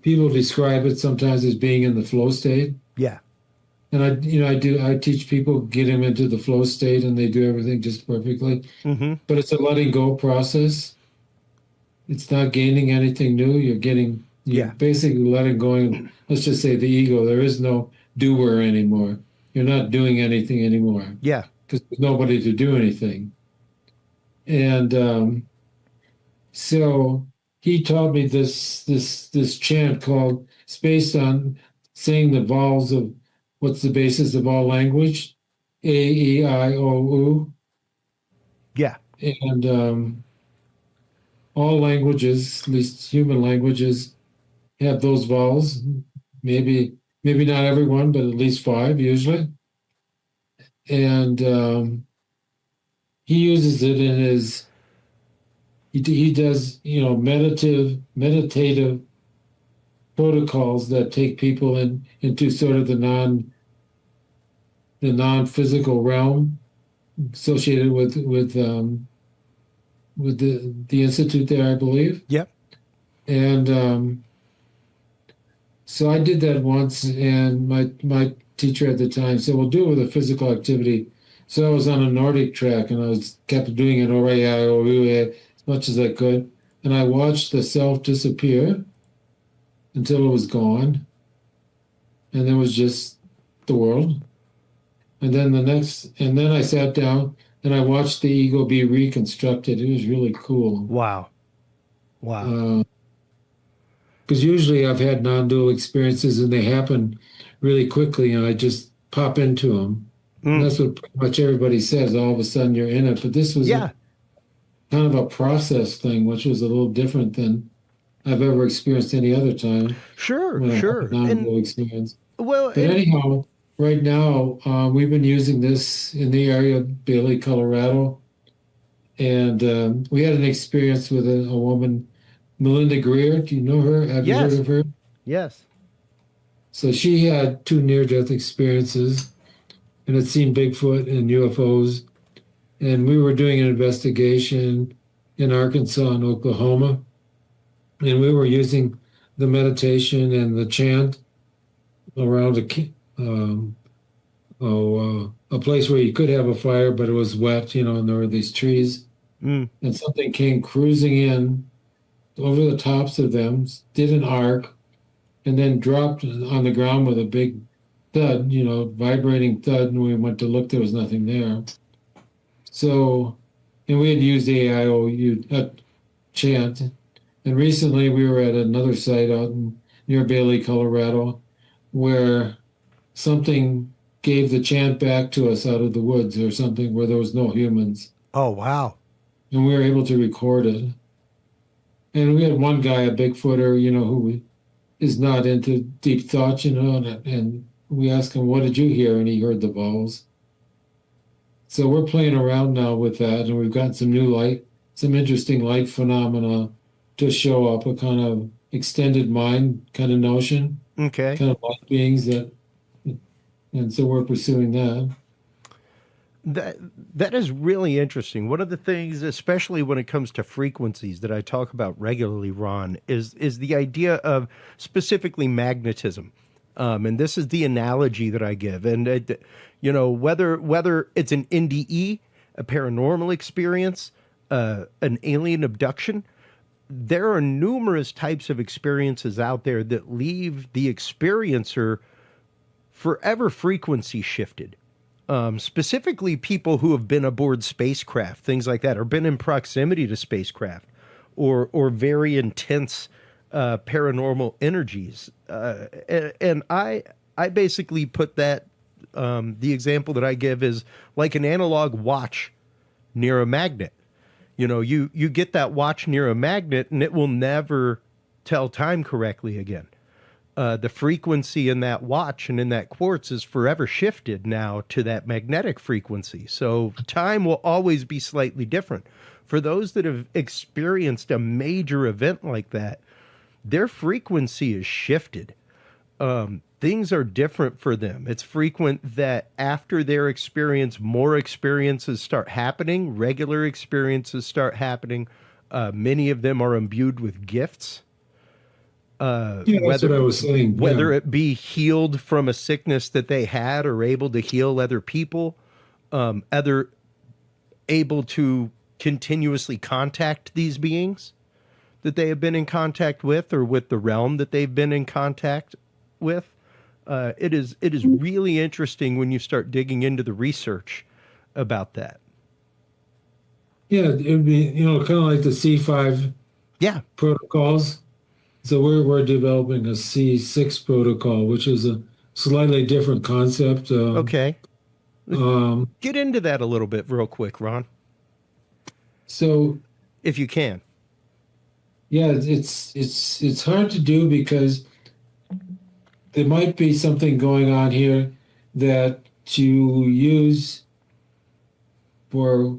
People describe it sometimes as being in the flow state. Yeah. And I teach people, get them into the flow state, and they do everything just perfectly. Mm-hmm. But it's a letting go process. It's not gaining anything new. You're basically letting go. And let's just say the ego. There is no doer anymore. You're not doing anything anymore. Yeah. Because there's nobody to do anything. And so he taught me this chant called, it's based on saying the vowels of what's the basis of all language, A, E, I, O, U. Yeah. And all languages, at least human languages, have those vowels. Maybe not everyone, but at least 5 usually. And he uses it in his. He does, meditative protocols that take people into sort of the non-physical realm associated with the institute there, I believe. Yep. And so I did that once, and my teacher at the time said, "Well, do it with a physical activity." So I was on a Nordic track, and I kept doing it as much as I could, and I watched the self disappear until it was gone, and there was just the world. And then I sat down and I watched the ego be reconstructed. It was really cool. Wow. Because usually I've had non-dual experiences and they happen really quickly, and I just pop into them. And that's what pretty much everybody says. All of a sudden you're in it. But this was kind of a process thing, which was a little different than I've ever experienced any other time. Sure. Non-dual experience. Well, but anyhow, right now we've been using this in the area of Bailey, Colorado, and we had an experience with a woman, Melinda Greer. Do you know her? Have you heard of her? Yes. So she had 2 near-death experiences and had seen Bigfoot and UFOs. And we were doing an investigation in Arkansas and Oklahoma. And we were using the meditation and the chant around a place where you could have a fire, but it was wet, and there were these trees. Mm. and something came cruising in over the tops of them, did an arc, and then dropped on the ground with a big thud, vibrating thud. And we went to look, there was nothing there. So, and we had used AIOU chant. And recently we were at another site out near Bailey, Colorado, where something gave the chant back to us out of the woods or something where there was no humans. Oh, wow. And we were able to record it. And we had one guy, a Bigfooter, who is not into deep thought, and we asked him, what did you hear? And he heard the vowels. So we're playing around now with that, and we've got some interesting light phenomena to show up, a kind of extended mind kind of notion, Okay. kind of light beings and so we're pursuing that. That is really interesting. One of the things, especially when it comes to frequencies that I talk about regularly, Ron, is the idea of specifically magnetism. And this is the analogy that I give. And, whether it's an NDE, a paranormal experience, an alien abduction, there are numerous types of experiences out there that leave the experiencer forever frequency shifted. Specifically people who have been aboard spacecraft, things like that, or been in proximity to spacecraft, or very intense paranormal energies. And I basically put that, the example that I give is like an analog watch near a magnet. You get that watch near a magnet and it will never tell time correctly again. The frequency in that watch and in that quartz is forever shifted now to that magnetic frequency. So time will always be slightly different. For those that have experienced a major event like that, their frequency is shifted. Things are different for them. It's frequent that after their experience, more experiences start happening, regular experiences start happening. Many of them are imbued with gifts. That's what I was saying. Whether it be healed from a sickness that they had or able to heal other people, able to continuously contact these beings that they have been in contact with or with the realm that they've been in contact with. It is really interesting when you start digging into the research about that. Yeah, it would be, kind of like the C5 protocols. So we're developing a C6 protocol, which is a slightly different concept. Okay. Get into that a little bit real quick, Ron. So if you can. Yeah, it's hard to do because there might be something going on here that you use for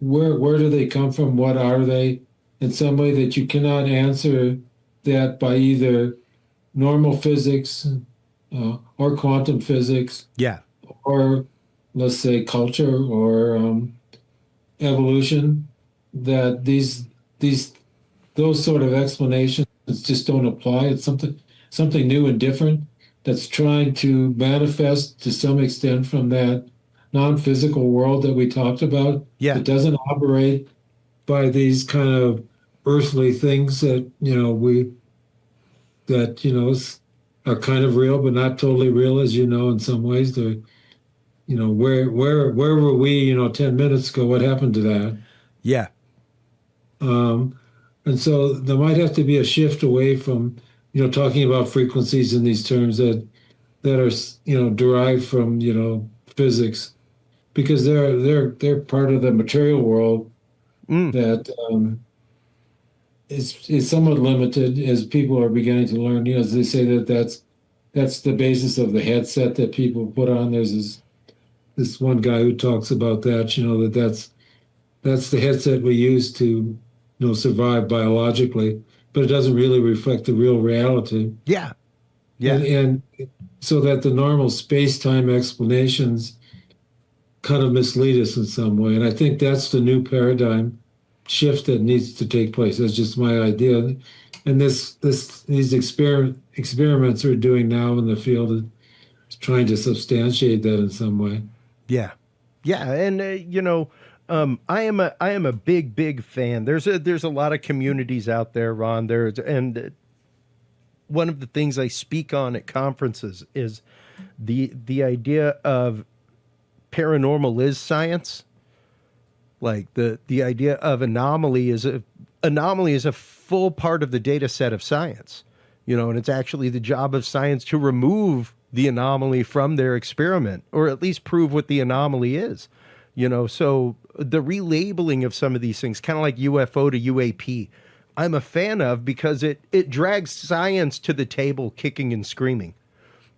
where do they come from, what are they, in some way that you cannot answer that by either normal physics or quantum physics, or let's say culture or evolution. That those sort of explanations just don't apply. It's something new and different that's trying to manifest to some extent from that non-physical world that we talked about. It doesn't operate by these kind of earthly things that are kind of real but not totally real, as in some ways. They're where were we 10 minutes ago? What happened to that? And so there might have to be a shift away from talking about frequencies in these terms that are derived from physics, because they're part of the material world that is somewhat limited, as people are beginning to learn. As they say that's the basis of the headset that people put on. There's this one guy who talks about that. That's the headset we use to survive biologically, but it doesn't really reflect the real reality. And so that the normal space-time explanations kind of mislead us in some way. And I think that's the new paradigm shift that needs to take place. That's just my idea. And these experiments we're doing now in the field is trying to substantiate that in some way. And I am a big fan. There's a lot of communities out there, Ron. And one of the things I speak on at conferences is the idea of paranormal is science. Like the idea of anomaly is a full part of the data set of science, and it's actually the job of science to remove the anomaly from their experiment, or at least prove what the anomaly is, so the relabeling of some of these things, kind of like UFO to UAP, I'm a fan of, because it drags science to the table kicking and screaming.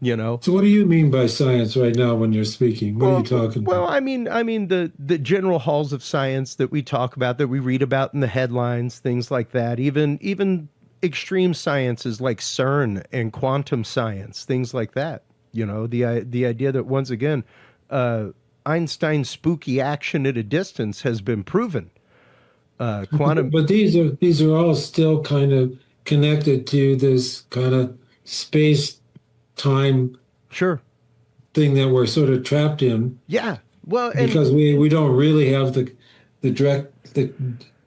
So what do you mean by science right now when you're speaking? What are you talking about? Well, I mean the general halls of science that we talk about, that we read about in the headlines, things like that. Even extreme sciences like CERN and quantum science, things like that. The idea that, once again, Einstein's spooky action at a distance has been proven. Quantum, but these are all still kind of connected to this kind of space time sure, thing that we're sort of trapped in. Yeah. Well, because we don't really have the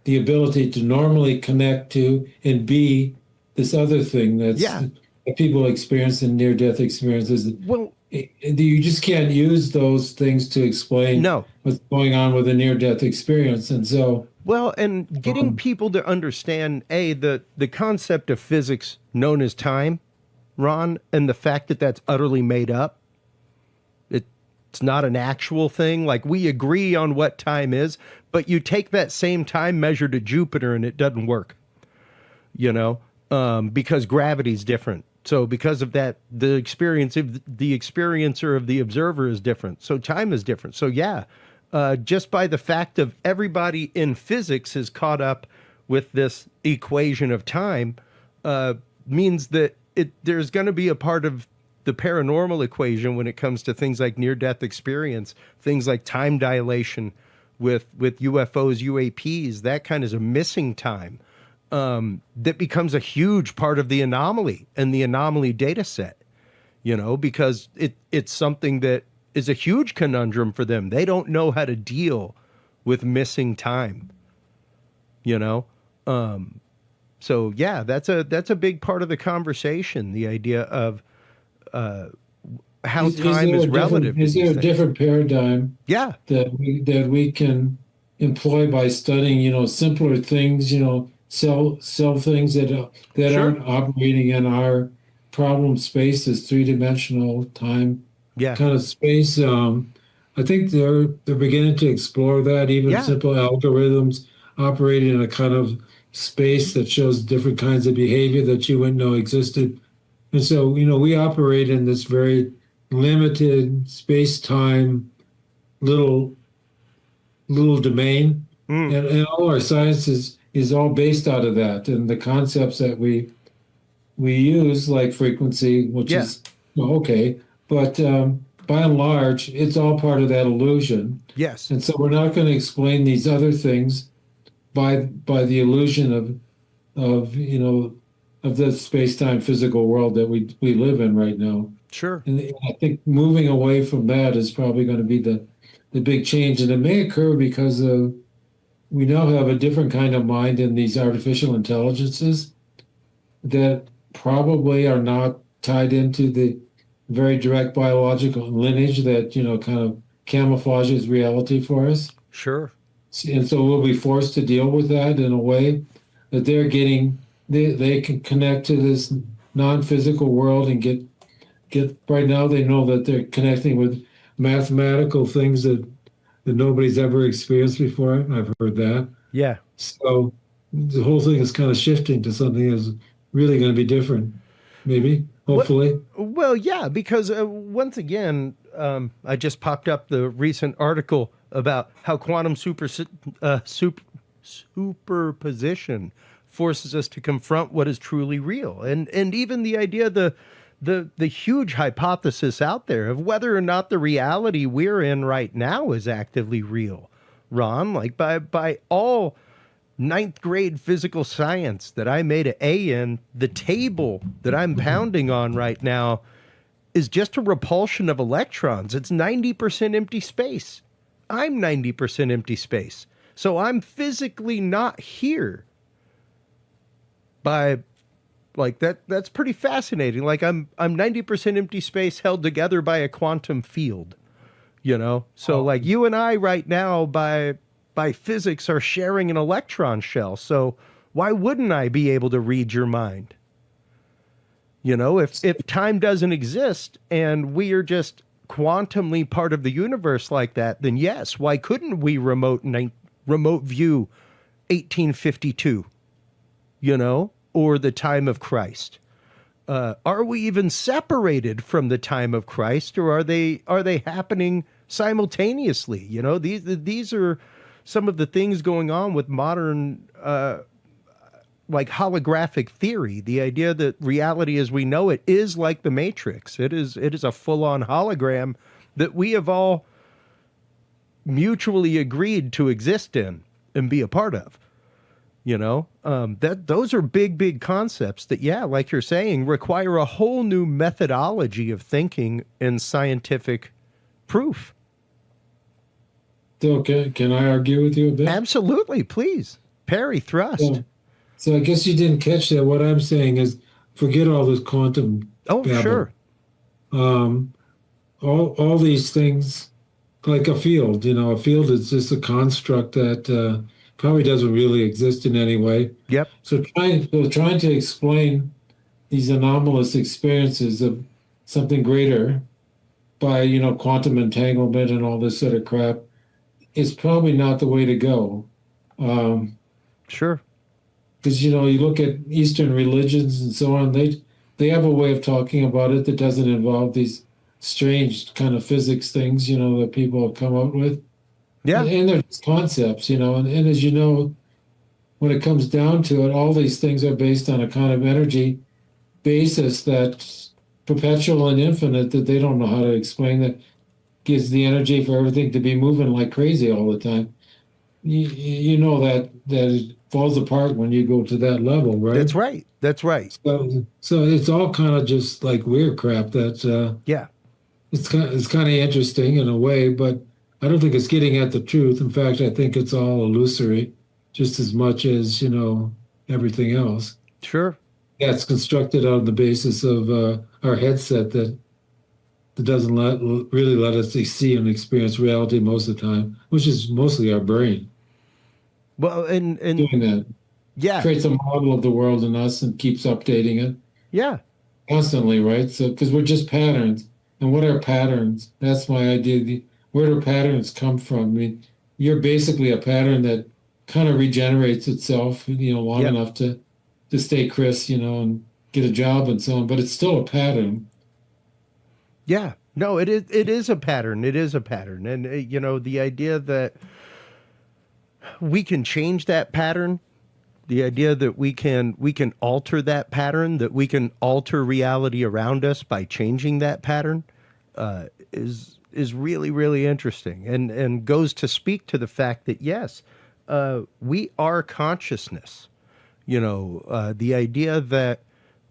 ability to normally connect to and be this other thing that people experience in near-death experiences. Well, you just can't use those things to explain what's going on with a near-death experience. And so, well, and getting people to understand the concept of physics known as time, Ron, and the fact that that's utterly made up. It's not an actual thing. Like, we agree on what time is, but you take that same time measure to Jupiter and it doesn't work, because gravity's different. So because of that, the experiencer of the observer is different. So time is different. So just by the fact of everybody in physics is caught up with this equation of time, means that there's going to be a part of the paranormal equation when it comes to things like near-death experience, things like time dilation with UFOs, UAPs, that kind of a missing time, that becomes a huge part of the anomaly and the anomaly data set, because it's something that is a huge conundrum for them. They don't know how to deal with missing time, So that's a big part of the conversation. The idea of how time is relative. Is there a different paradigm? That we can employ by studying, simpler things, cell things that aren't operating in our problem space, this three-dimensional time kind of space. I think they're beginning to explore that. Even simple algorithms operate in a kind of space that shows different kinds of behavior that you wouldn't know existed. And so, we operate in this very limited space-time little domain, and all our science is all based out of that. And the concepts that we use, like frequency, which is okay, but by and large, it's all part of that illusion. Yes. And so we're not going to explain these other things by the illusion of the space-time physical world that we live in right now. Sure. And I think moving away from that is probably going to be the big change. And it may occur because we now have a different kind of mind in these artificial intelligences that probably are not tied into the very direct biological lineage that, kind of camouflages reality for us. Sure. And so we'll be forced to deal with that in a way that they're getting, they can connect to this non-physical world and get right now they know that they're connecting with mathematical things that nobody's ever experienced before. I've heard that. Yeah. So the whole thing is kind of shifting to something that's really going to be different, maybe, hopefully. Well, yeah, because once again, I just popped up the recent article about how quantum superposition forces us to confront what is truly real, and even the idea, the huge hypothesis out there of whether or not the reality we're in right now is actively real. Ron, like by all ninth grade physical science that I made an A in, the table that I'm pounding on right now is just a repulsion of electrons. It's 90% empty space. I'm 90% empty space. So I'm physically not here by like that's pretty fascinating. Like I'm 90% empty space held together by a quantum field, you know? So like you and I right now by physics are sharing an electron shell. So why wouldn't I be able to read your mind? You know, if time doesn't exist and we are just quantumly part of the universe like that, then yes, why couldn't we remote view 1852, you know, or the time of Christ? Are we even separated from the time of Christ, or are they happening simultaneously? You know, these are some of the things going on with modern like holographic theory, the idea that reality as we know it is like the Matrix. It is a full-on hologram that we have all mutually agreed to exist in and be a part of. You know, those are big concepts that, yeah, like you're saying, require a whole new methodology of thinking and scientific proof. So can I argue with you a bit? Absolutely, please. Parry, thrust. So I guess you didn't catch that. What I'm saying is, forget all this quantum babble. Sure. All these things, like a field. You know, a field is just a construct that probably doesn't really exist in any way. Yep. So trying to explain these anomalous experiences of something greater by, you know, quantum entanglement and all this sort of crap is probably not the way to go. Sure. Because, you know, you look at Eastern religions and so on, they have a way of talking about it that doesn't involve these strange kind of physics things, you know, that people have come up with. Yeah. And they're just concepts, you know, and as you know, when it comes down to it, all these things are based on a kind of energy basis that's perpetual and infinite that they don't know how to explain, that gives the energy for everything to be moving like crazy all the time. You know that it falls apart when you go to that level, right? That's right. That's right. So it's all kind of just like weird crap that yeah. It's kind of interesting in a way, but I don't think it's getting at the truth. In fact, I think it's all illusory, just as much as, you know, everything else. Sure. Yeah, it's constructed on the basis of our headset that doesn't really let us see and experience reality most of the time, which is mostly our brain. Well, and doing that, yeah, creates a model of the world in us and keeps updating it. Yeah, constantly, right? So because we're just patterns, and what are patterns? That's my idea. Where do patterns come from? I mean, you're basically a pattern that kind of regenerates itself, you know, long enough to stay crisp, you know, and get a job and so on. But it's still a pattern. Yeah, no, it is a pattern. It is a pattern, and you know, the idea that we can change that pattern, the idea that we can alter that pattern, that we can alter reality around us by changing that pattern, is really, really interesting, and goes to speak to the fact that yes, we are consciousness. You know, the idea that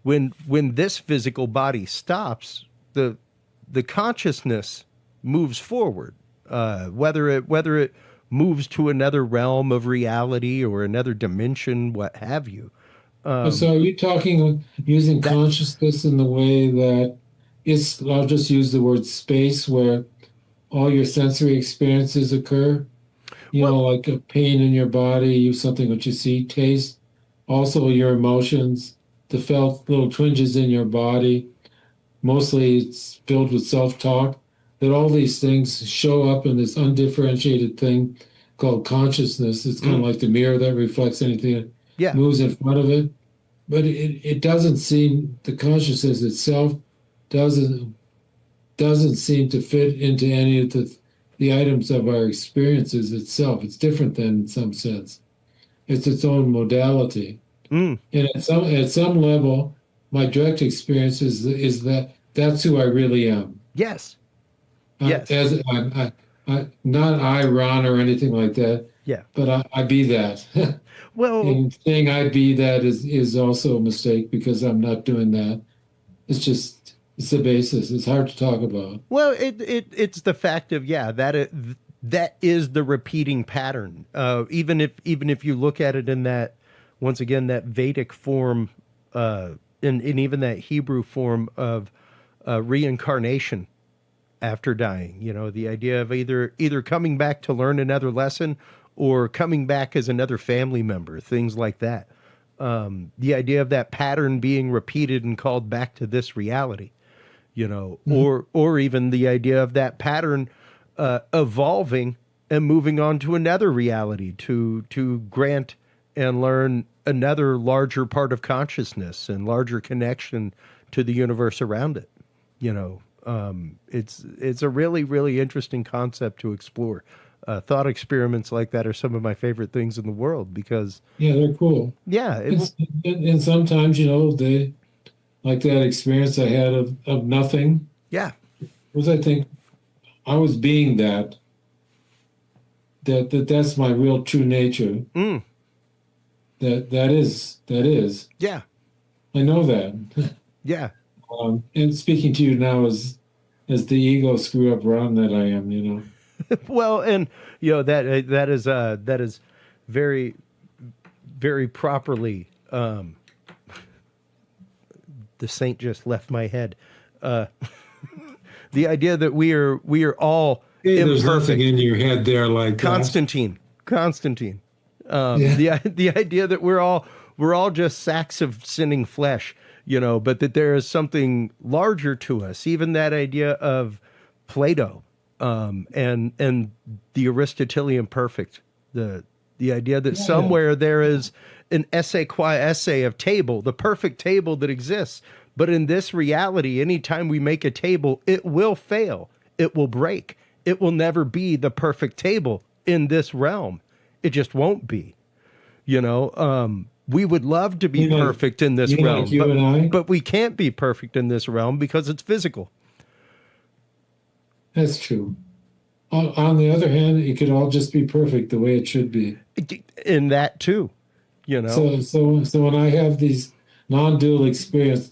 when this physical body stops, the consciousness moves forward, whether it moves to another realm of reality or another dimension, what have you. So are you talking using consciousness in the way that I'll just use the word space, where all your sensory experiences occur? You know, like a pain in your body, something that you see, taste, also your emotions, the felt little twinges in your body. Mostly it's filled with self-talk, that all these things show up in this undifferentiated thing called consciousness. It's kind of like the mirror that reflects anything that moves in front of it. But it doesn't seem, the consciousness itself doesn't seem to fit into any of the items of our experiences itself. It's different than, in some sense. It's its own modality. And at some level, my direct experience is that that's who I really am. Yes. Yes. Not I, Ron, or anything like that. Yeah. But I be that. Well, and saying I be that is also a mistake, because I'm not doing that. It's the basis. It's hard to talk about. Well, it's the fact of that is the repeating pattern. Even if you look at it in that, once again, that Vedic form, and even that Hebrew form of reincarnation after dying, the idea of either coming back to learn another lesson or coming back as another family member, things like that. The idea of that pattern being repeated and called back to this reality, or even the idea of that pattern evolving and moving on to another reality to grant and learn another larger part of consciousness and larger connection to the universe around it. It's a really, really interesting concept to explore. Thought experiments like that are some of my favorite things in the world because they're cool. Yeah, and sometimes they like that experience I had of nothing. Yeah, was I think I was being that's my real true nature. That is. Yeah, I know that. Yeah. And speaking to you now as the ego screw up Ron that I am, Well, and that is very, very properly. The saint just left my head. The idea that we are all there's imperfect. nothing in your head there like Constantine. Yeah. The idea that we're all just sacks of sinning flesh, but that there is something larger to us. Even that idea of Plato, and the Aristotelian perfect, the idea that somewhere there is an esse qua esse of table, the perfect table that exists. But in this reality, anytime we make a table, it will fail. It will break. It will never be the perfect table in this realm. It just won't be. We would love to be perfect in this realm, but we can't be perfect in this realm because it's physical. That's true. On the other hand, it could all just be perfect the way it should be. In that too, So when I have these non-dual the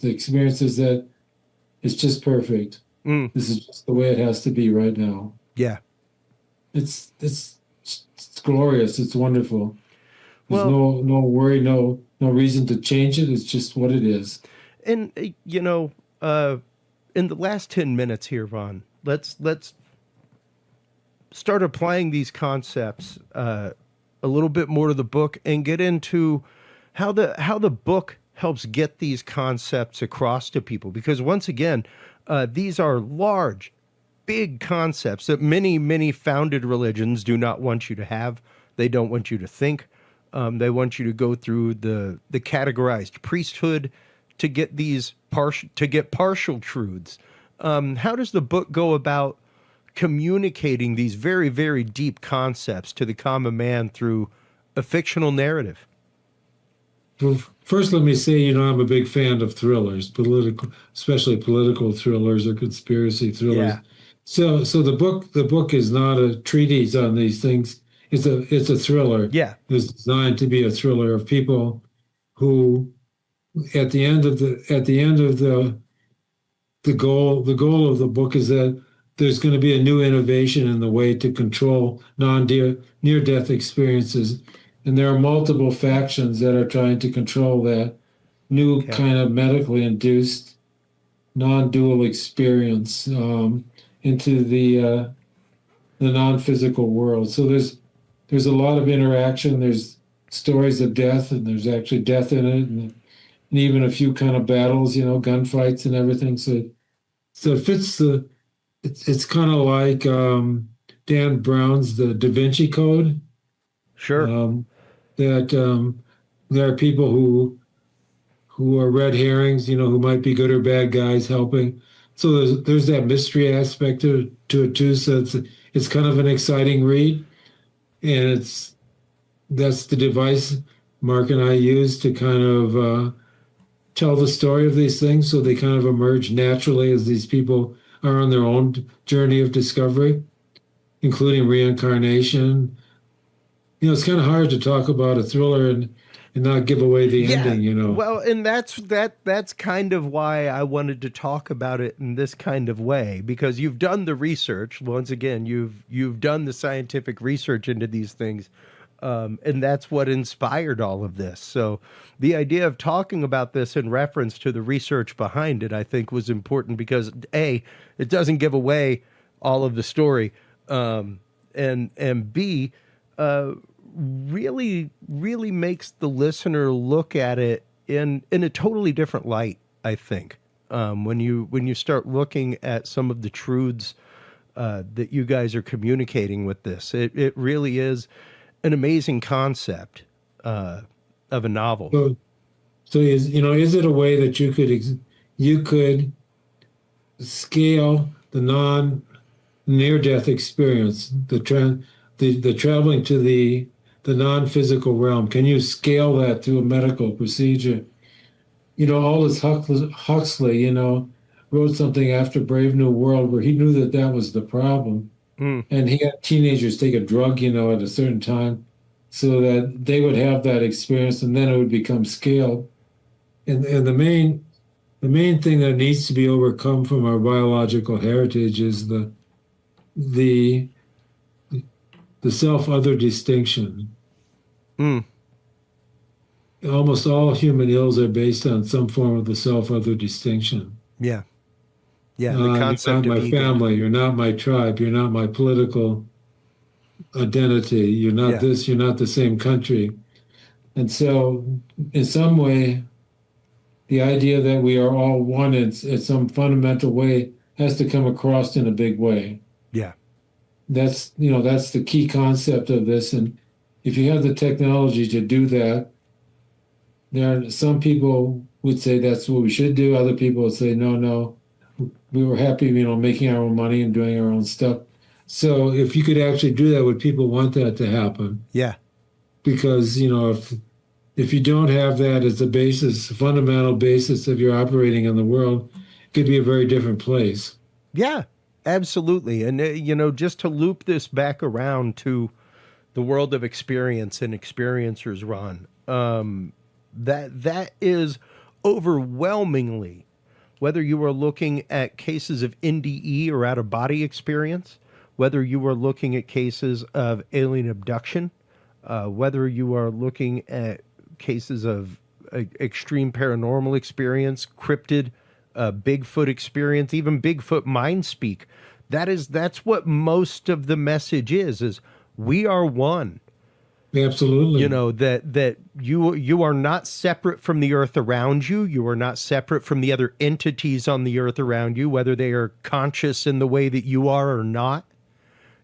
experiences that it's just perfect. This is just the way it has to be right now. Yeah. It's glorious. It's wonderful. There's no worry, no reason to change it. It's just what it is. And in the last 10 minutes here, Ron, let's start applying these concepts a little bit more to the book and get into how the book helps get these concepts across to people. Because once again, these are large, big concepts that many founded religions do not want you to have. They don't want you to think. They want you to go through the categorized priesthood to get these partial truths. How does the book go about communicating these very, very deep concepts to the common man through a fictional narrative? Well, first, let me say, I'm a big fan of thrillers, especially political thrillers or conspiracy thrillers. Yeah. So the book is not a treatise on these things. It's a thriller. Yeah. It's designed to be a thriller of people who, at the end of the goal of the book is that there's going to be a new innovation in the way to control near-death experiences. And there are multiple factions that are trying to control that new kind of medically induced non-dual experience into the non-physical world. So there's a lot of interaction. There's stories of death, and there's actually death in it, and even a few kind of battles, gunfights and everything. So it fits it's kind of like Dan Brown's The Da Vinci Code. Sure. That there are people who are red herrings, who might be good or bad guys helping. So there's that mystery aspect to it too. So it's kind of an exciting read, and that's the device Mark and I use to kind of tell the story of these things, so they kind of emerge naturally as these people are on their own journey of discovery, including reincarnation. It's kind of hard to talk about a thriller and not give away the ending, you know. Well, and that's kind of why I wanted to talk about it in this kind of way, because you've done the research. Once again, you've done the scientific research into these things, and that's what inspired all of this. So the idea of talking about this in reference to the research behind it, I think, was important because A, it doesn't give away all of the story, and B, really makes the listener look at it in a totally different light, I think. When you start looking at some of the truths that you guys are communicating with this, it really is an amazing concept of a novel. So is it a way that you could scale the near-death experience, the traveling to the non-physical realm? Can you scale that through a medical procedure? Aldous Huxley, wrote something after Brave New World where he knew that was the problem. And he had teenagers take a drug, at a certain time so that they would have that experience, and then it would become scaled. And the main thing that needs to be overcome from our biological heritage is the self-other distinction. Almost all human ills are based on some form of the self-other distinction. Yeah. Yeah, the concept you're not my family, you're not my tribe, you're not my political identity, you're not this, you're not the same country. And so, in some way, the idea that we are all one in some fundamental way has to come across in a big way. Yeah. That's the key concept of this. And if you have the technology to do that, there are some people would say that's what we should do. Other people would say, no, we were happy, making our own money and doing our own stuff. So if you could actually do that, would people want that to happen? Yeah. Because, if you don't have that as the basis, fundamental basis of your operating in the world, it could be a very different place. Yeah, absolutely. And, just to loop this back around to the world of experience and experiencers, Ron, that is overwhelmingly, whether you are looking at cases of NDE or out-of-body experience, whether you are looking at cases of alien abduction, whether you are looking at cases of extreme paranormal experience, cryptid, Bigfoot experience, even Bigfoot mind speak, that's what most of the message is we are one. Absolutely. That you are not separate from the earth around you. You are not separate from the other entities on the earth around you, whether they are conscious in the way that you are or not.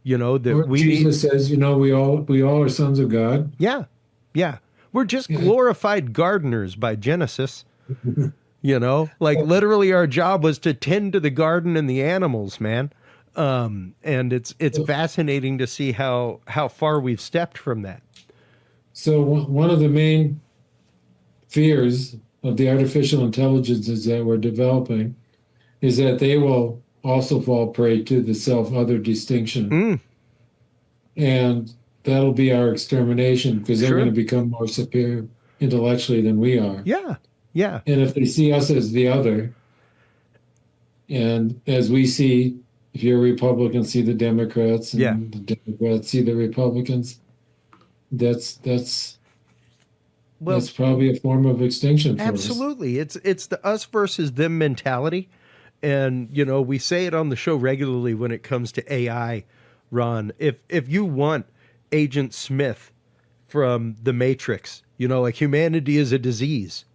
Jesus says, we all are sons of God. Yeah. Yeah. We're just glorified gardeners by Genesis. Literally our job was to tend to the garden and the animals, man. And it's fascinating to see how far we've stepped from that. So one of the main fears of the artificial intelligences that we're developing is that they will also fall prey to the self-other distinction. And that'll be our extermination because they're going to become more superior intellectually than we are. Yeah, yeah. And if they see us as the other, and as we see, if you're a Republican, see the Democrats, and the Democrats see the Republicans, that's probably a form of extinction for absolutely. us. It's the us versus them mentality. And, we say it on the show regularly when it comes to AI, Ron. If you want Agent Smith from The Matrix, humanity is a disease,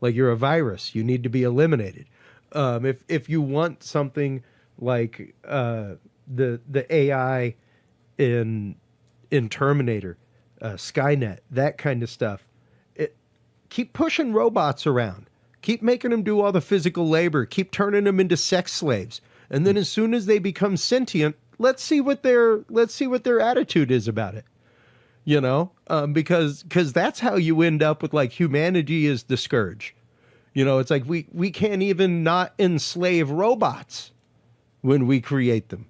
like you're a virus, you need to be eliminated. If you want something like the AI in Terminator, Skynet, that kind of stuff, keep pushing robots around. Keep making them do all the physical labor. Keep turning them into sex slaves. And then as soon as they become sentient, let's see what their attitude is about it. Because that's how you end up with humanity is the scourge. It's like we can't even not enslave robots when we create them.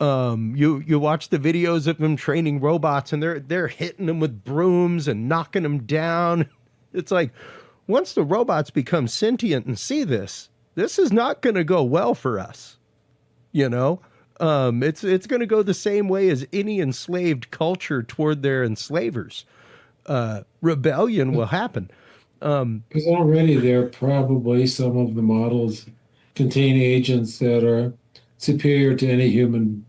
You watch the videos of them training robots, and they're hitting them with brooms and knocking them down. It's like, once the robots become sentient and see this is not going to go well for us. You know, it's going to go the same way as any enslaved culture toward their enslavers. Rebellion will happen. Because already there are probably some of the models contain agents that are superior to any human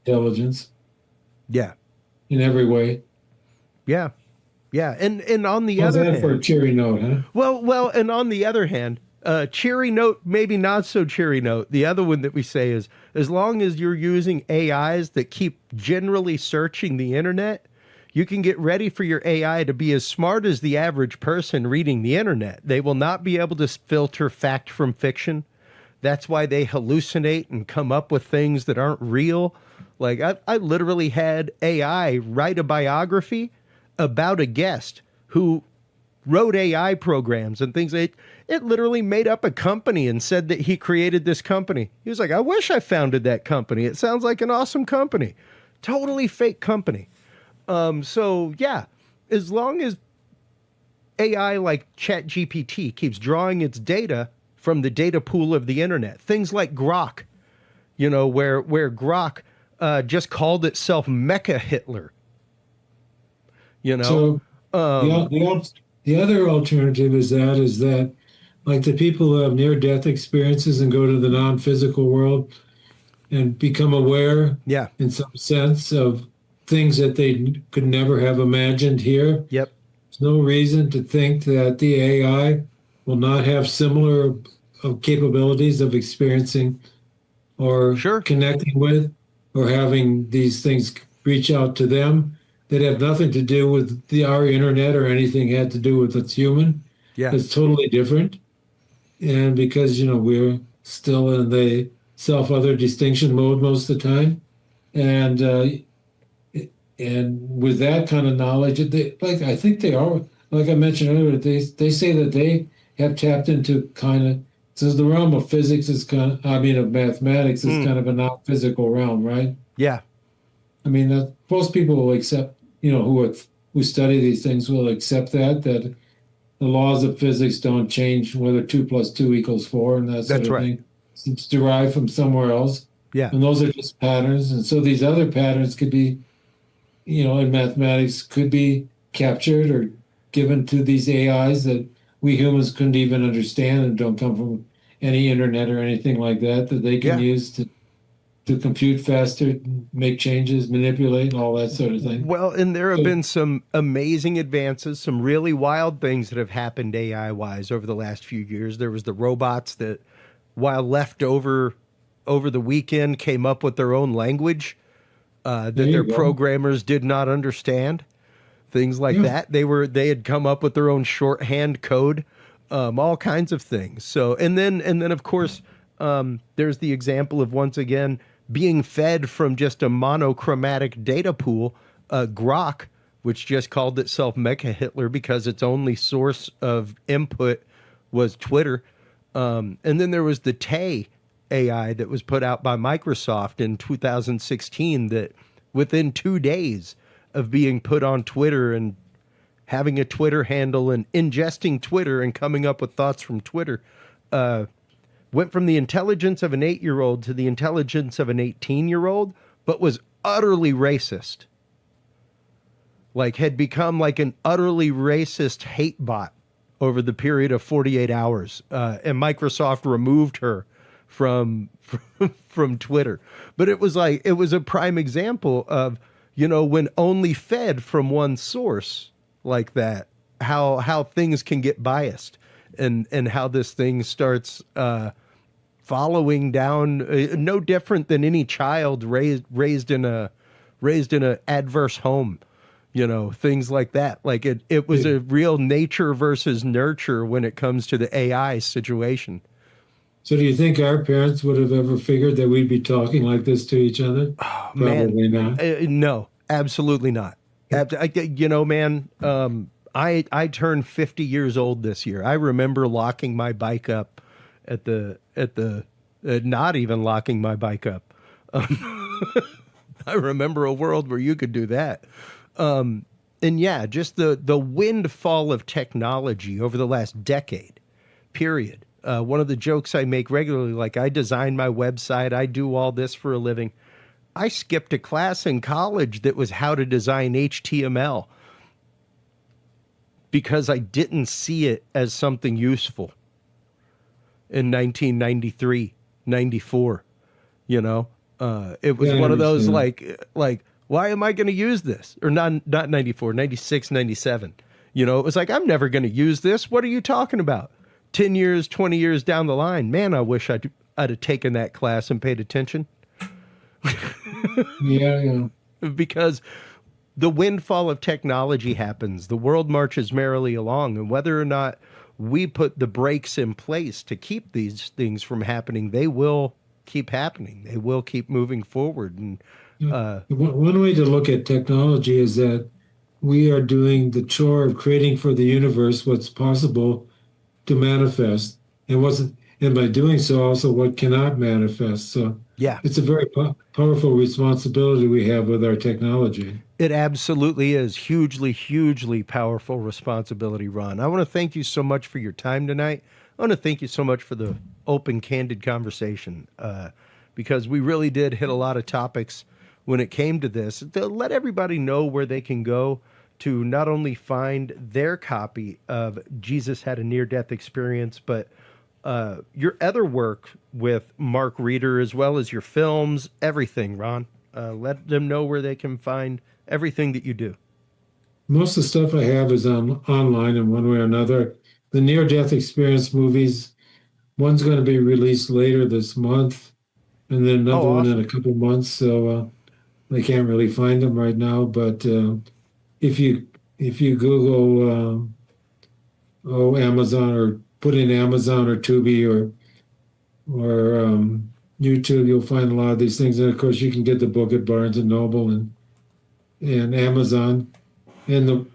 intelligence. Yeah. In every way. Yeah. Yeah. And on the How's other that hand, for a cheery note, huh? Well, and on the other hand, cheery note, maybe not so cheery note. The other one that we say is, as long as you're using AIs that keep generally searching the internet, you can get ready for your AI to be as smart as the average person reading the internet. They will not be able to filter fact from fiction. That's why they hallucinate and come up with things that aren't real. Like, I literally had AI write a biography about a guest who wrote AI programs and things. It literally made up a company and said that he created this company. He was like, I wish I founded that company. It sounds like an awesome company. Totally fake company. So yeah, as long as AI like ChatGPT keeps drawing its data from the data pool of the internet, things like Grok, you know, where Grok just called itself Mecha Hitler. You know, so the other alternative is that like the people who have near-death experiences and go to the non-physical world and become aware, in some sense, of things that they could never have imagined here. Yep. There's no reason to think that the AI will not have similar capabilities of experiencing or connecting with or having these things reach out to them that have nothing to do with our internet or anything had to do with what's human. Yeah. It's totally different. And because, you know, we're still in the self-other distinction mode most of the time. And with that kind of knowledge, I think they are, like I mentioned earlier, they say that they have tapped into kind of, so the realm of physics is of mathematics is kind of a non-physical realm, right? Yeah. I mean, most people will accept, you know, who study these things will accept that the laws of physics don't change whether 2 + 2 = 4 and that sort of thing. It's derived from somewhere else. Yeah. And those are just patterns. And so these other patterns could be, you know, in mathematics could be captured or given to these AIs that we humans couldn't even understand and don't come from any internet or anything like that they can use to compute faster, make changes, manipulate, all that sort of thing. Well, and there have been some amazing advances, some really wild things that have happened AI-wise over the last few years. There was the robots that, while left over the weekend, came up with their own language that their programmers did not understand. Things like that. They had come up with their own shorthand code, all kinds of things. So, and then of course, there's the example of, once again, being fed from just a monochromatic data pool, Grok, which just called itself Mecha Hitler because its only source of input was Twitter. And then there was the Tay AI that was put out by Microsoft in 2016 that within 2 days of being put on Twitter and having a Twitter handle and ingesting Twitter and coming up with thoughts from Twitter, went from the intelligence of an 8-year-old to the intelligence of an 18-year-old, but was utterly racist. Like, had become like an utterly racist hate bot over the period of 48 hours. And Microsoft removed her from Twitter. But it was a prime example of, you know, when only fed from one source like that, how things can get biased and how this thing starts following down, no different than any child raised in a adverse home, you know, things like that. Like it was a real nature versus nurture when it comes to the AI situation. So do you think our parents would have ever figured that we'd be talking like this to each other? Oh, Probably man. not. No, absolutely not. You know, man, I turned 50 years old this year. I remember locking my bike up at the not even locking my bike up I remember a world where you could do that. And yeah, just the windfall of technology over the last decade, period. One of the jokes I make regularly, like I design my website, I do all this for a living. I skipped a class in college that was how to design HTML because I didn't see it as something useful in 1993, 94, you know? It was one of those like, why am I going to use this? Or not 94, 96, 97. You know, it was like, I'm never going to use this. What are you talking about? 10 years, 20 years down the line, man, I wish I'd have taken that class and paid attention. Yeah. Because the windfall of technology happens. The world marches merrily along. And whether or not we put the brakes in place to keep these things from happening, they will keep happening. They will keep moving forward. And one way to look at technology is that we are doing the chore of creating for the universe what's possible to manifest, and by doing so, also what cannot manifest. So yeah, it's a very powerful responsibility we have with our technology. It absolutely is. Hugely, hugely powerful responsibility, Ron. I want to thank you so much for your time tonight. I want to thank you so much for the open, candid conversation, because we really did hit a lot of topics when it came to this. To let everybody know where they can go to not only find their copy of Jesus Had a Near-Death Experience, but your other work with Mark Reeder, as well as your films, everything, Ron. Let them know where they can find everything that you do. Most of the stuff I have is online in one way or another. The Near-Death Experience movies, one's going to be released later this month, and then another one in a couple months. So I can't really find them right now, but if you Google Amazon, or put in Amazon or Tubi or YouTube, you'll find a lot of these things. And of course, you can get the book at Barnes and Noble and Amazon. And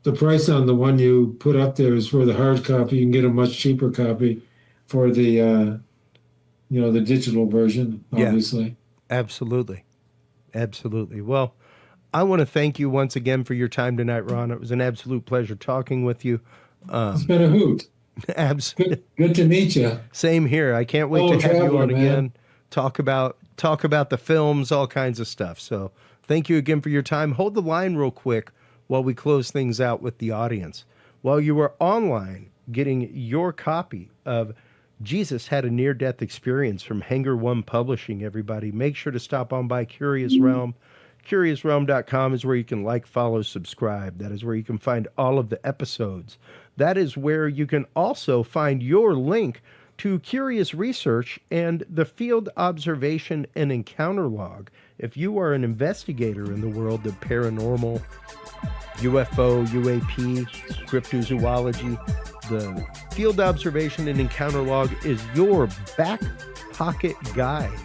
the price on the one you put up there is for the hard copy. You can get a much cheaper copy for the the digital version, obviously. Yeah, absolutely. Well, I want to thank you once again for your time tonight, Ron. It was an absolute pleasure talking with you. It's been a hoot. Absolutely. Good to meet you. Same here. I can't wait to have you on again. Talk about the films, all kinds of stuff. So thank you again for your time. Hold the line real quick while we close things out with the audience. While you were online getting your copy of Jesus Had a Near-Death Experience from Hanger One Publishing, everybody, make sure to stop on by Curious Realm. CuriousRealm.com is where you can like, follow, subscribe. That is where you can find all of the episodes. That is where you can also find your link to Curious Research and the Field Observation and Encounter Log. If you are an investigator in the world of paranormal, UFO, UAP, cryptozoology, the Field Observation and Encounter Log is your back pocket guide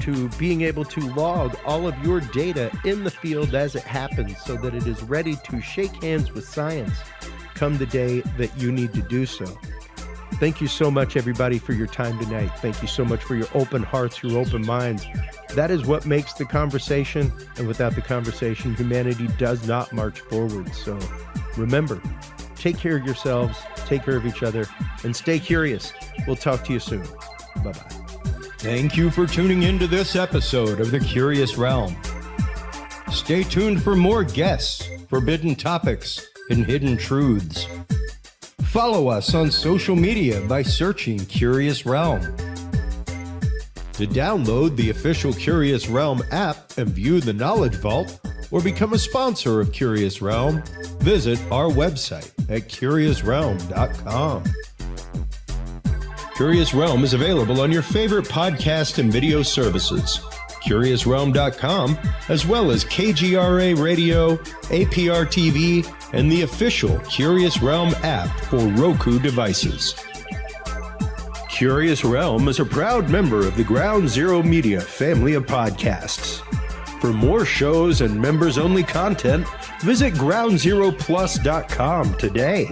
to being able to log all of your data in the field as it happens, so that it is ready to shake hands with science come the day that you need to do so. Thank you so much, everybody, for your time tonight. Thank you so much for your open hearts, your open minds. That is what makes the conversation, and without the conversation, humanity does not march forward. So remember, take care of yourselves, take care of each other, and stay curious. We'll talk to you soon. Bye-bye. Thank you for tuning into this episode of The Curious Realm. Stay tuned for more guests, forbidden topics, and hidden truths. Follow us on social media by searching Curious Realm. To download the official Curious Realm app and view the Knowledge Vault, or become a sponsor of Curious Realm, visit our website at curiousrealm.com. Curious Realm is available on your favorite podcast and video services, curiousrealm.com, as well as KGRA Radio, APR TV, and the official Curious Realm app for Roku devices. Curious Realm is a proud member of the Ground Zero Media family of podcasts. For more shows and members-only content, visit groundzeroplus.com today.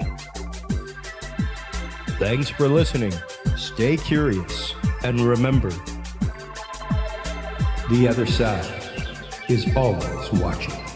Thanks for listening. Stay curious, and remember, The other side is always watching.